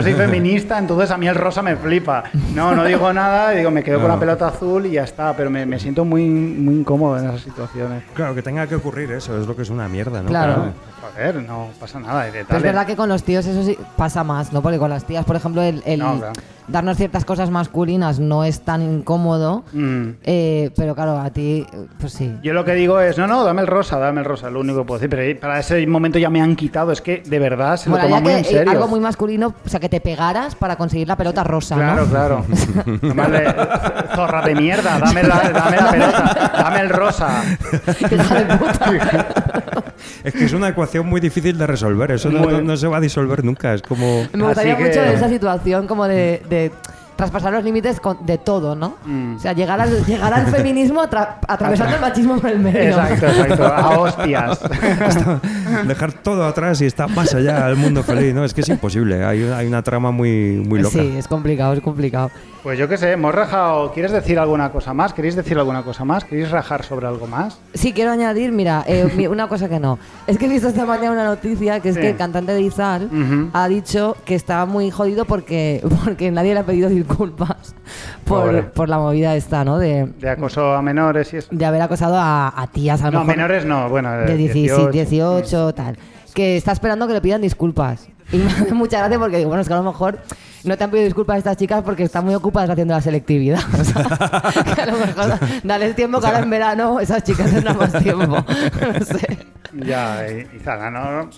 soy feminista, entonces a mí el rosa me flipa. No digo nada, digo, me quedo con la pelota azul y ya está, pero me siento muy incómodo en esas situaciones. Claro, que tenga que ocurrir eso, es lo que es una mierda, ¿no? Claro. Joder, no pasa nada. Pero es verdad que con los tíos eso sí pasa más, ¿no? Porque con las tías, por ejemplo, No, claro. darnos ciertas cosas masculinas no es tan incómodo, pero claro, a ti, pues sí. Yo lo que digo es, no, dame el rosa, lo único que puedo decir, pero para ese momento ya me han quitado, es que de verdad se lo toma muy en serio. Algo muy masculino, o sea, que te pegaras para conseguir la pelota rosa, ¿no? Claro. Zorra de mierda, dame la pelota, dame el rosa. Hija de puta. Es que es una ecuación muy difícil de resolver, eso no se va a disolver nunca, es como... Me gustaría mucho de esa situación como de traspasar los límites de todo, ¿no? O sea, llegar al feminismo atravesando el machismo por el medio. Exacto, a hostias. Dejar todo atrás y estar más allá del mundo feliz, ¿no? Es que es imposible, hay una trama muy loca. Sí, es complicado. Pues yo qué sé, hemos rajado. ¿Quieres decir alguna cosa más? ¿Queréis decir alguna cosa más? ¿Queréis rajar sobre algo más? Sí, quiero añadir, mira, una cosa que no. Es que he visto esta mañana una noticia que es que el cantante de Izal ha dicho que estaba muy jodido porque nadie le ha pedido disculpas por la movida esta, ¿no? De acoso a menores y eso. De haber acosado a tías, a lo mejor. No, menores no, bueno, de 18, tal. Que está esperando que le pidan disculpas. Y me hace mucha gracia porque digo, bueno, es que a lo mejor no te han pedido disculpas a estas chicas porque están muy ocupadas haciendo la selectividad. O sea, que a lo mejor dale el tiempo que ahora en verano esas chicas tendrán más tiempo. No sé. Ya, Izal, no,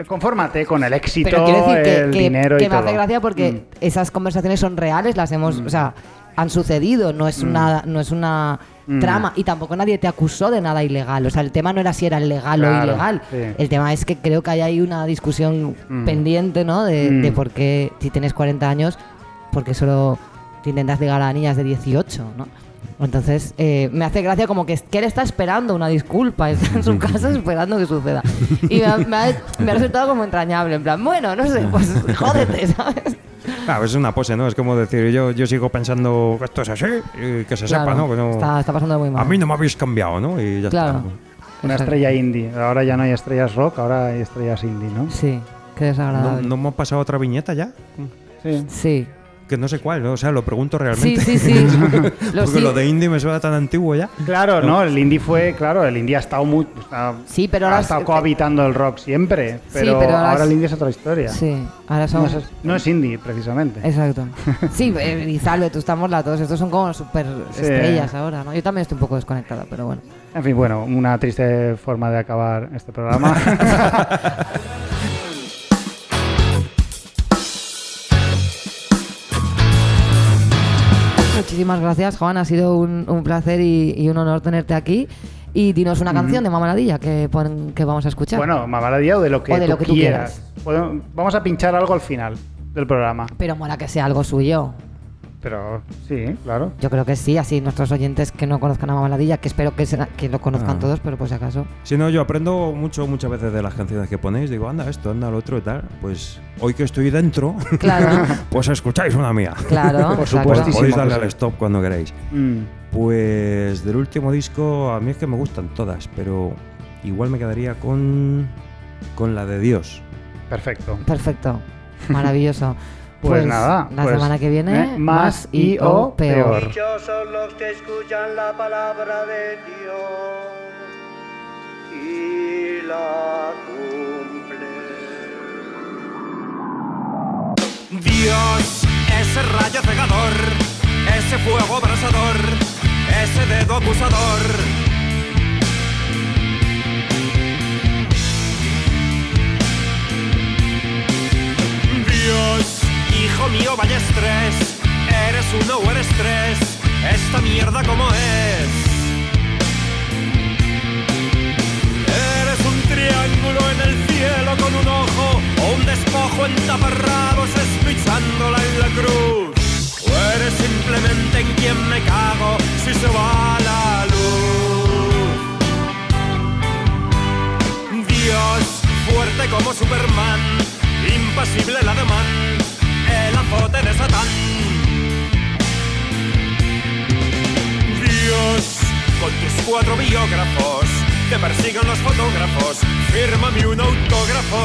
confórmate con el éxito, pero quiero decir el dinero y todo. Que me hace gracia porque esas conversaciones son reales, las hemos, o sea, han sucedido, no es una trama, y tampoco nadie te acusó de nada ilegal. O sea, el tema no era si era legal o ilegal. Sí. El tema es que creo que hay ahí una discusión pendiente, ¿no? De por qué, si tienes 40 años, porque solo te intentas ligar a niñas de 18, ¿no? Entonces, me hace gracia como que él está esperando una disculpa, está en su casa esperando que suceda. Y me ha resultado como entrañable, en plan, bueno, no sé, pues jódete, ¿sabes? Claro, es una pose, ¿no? Es como decir, yo sigo pensando que esto es así y que se sepa, ¿no? Que no está pasando muy mal. A mí no me habéis cambiado, ¿no? Y ya está. Una estrella indie. Ahora ya no hay estrellas rock, ahora hay estrellas indie, ¿no? Sí, qué desagradable. ¿No hemos pasado otra viñeta ya? Sí. Que no sé cuál, ¿no? O sea, lo pregunto realmente. Sí. Porque lo de indie me suena tan antiguo ya. Claro, no, el indie ha estado muy... pero ahora ha estado cohabitando el rock siempre, pero ahora el indie es otra historia. Sí, ahora somos... No es indie, precisamente. Exacto. Sí, Izal, Vetusta Morla, todos estos son como súper estrellas ahora, ¿no? Yo también estoy un poco desconectada, pero bueno. En fin, bueno, una triste forma de acabar este programa. Muchísimas gracias, Juan. Ha sido un placer y un honor tenerte aquí. Y dinos una canción de Mamaladilla que vamos a escuchar. Bueno, Mamaladilla o de lo que tú quieras. Vamos a pinchar algo al final del programa. Pero mola que sea algo suyo. Pero sí, claro. Yo creo que sí, así nuestros oyentes que no conozcan a Mamaladilla, que espero que lo conozcan todos, pero por si acaso. Si no, yo aprendo muchas veces de las canciones que ponéis. Digo, anda esto, anda lo otro y tal. Pues hoy que estoy dentro, claro. Pues escucháis una mía. Claro, por supuesto. Podéis darle al stop cuando queráis. Pues del último disco, a mí es que me gustan todas, pero igual me quedaría con la de Dios. Perfecto. Maravilloso. Pues nada, la semana que viene, más y o peor. Dichosos los que escuchan la palabra de Dios y la cumplen. Dios, ese rayo cegador, ese fuego abrasador, ese dedo acusador. Dios, hijo mío, vaya estrés. ¿Eres uno o eres tres? Esta mierda como es. Eres un triángulo en el cielo con un ojo, o un despojo entaparrados espichándola en la cruz. O eres simplemente en quien me cago si se va la luz. Dios, fuerte como Superman, impasible el ademán, el azote de Satán. Dios, con tus 4 biógrafos, te persiguen los fotógrafos, fírmame un autógrafo.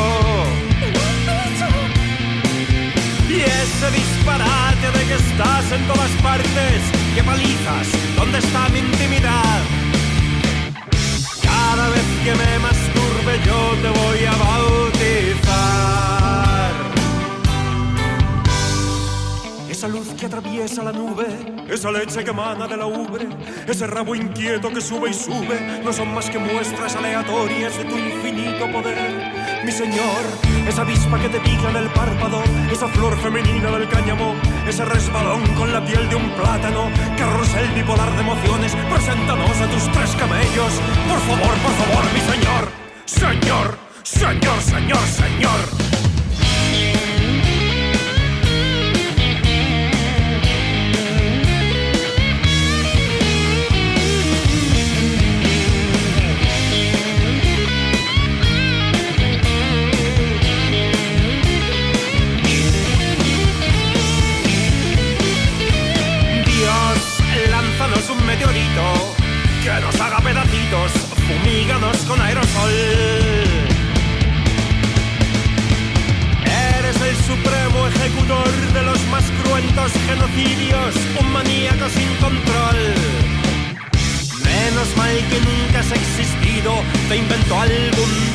Y ese disparate de que estás en todas partes, que palizas, ¿dónde está mi intimidad? Cada vez que me masturbe yo te voy a bautizar. Esa esa luz que atraviesa la nube, esa leche que emana de la ubre, ese rabo inquieto que sube y sube, no son más que muestras aleatorias de tu infinito poder. Mi señor, esa avispa que te pica en el párpado, esa flor femenina del cáñamo, ese resbalón con la piel de un plátano, carrusel bipolar de emociones, preséntanos a tus 3 camellos. Por favor, mi señor. Señor, señor, señor, señor. Lánzanos un meteorito que nos haga pedacitos, fumíganos con aerosol. Eres el supremo ejecutor de los más cruentos genocidios, un maníaco sin control. Menos mal que nunca has existido, te inventó algún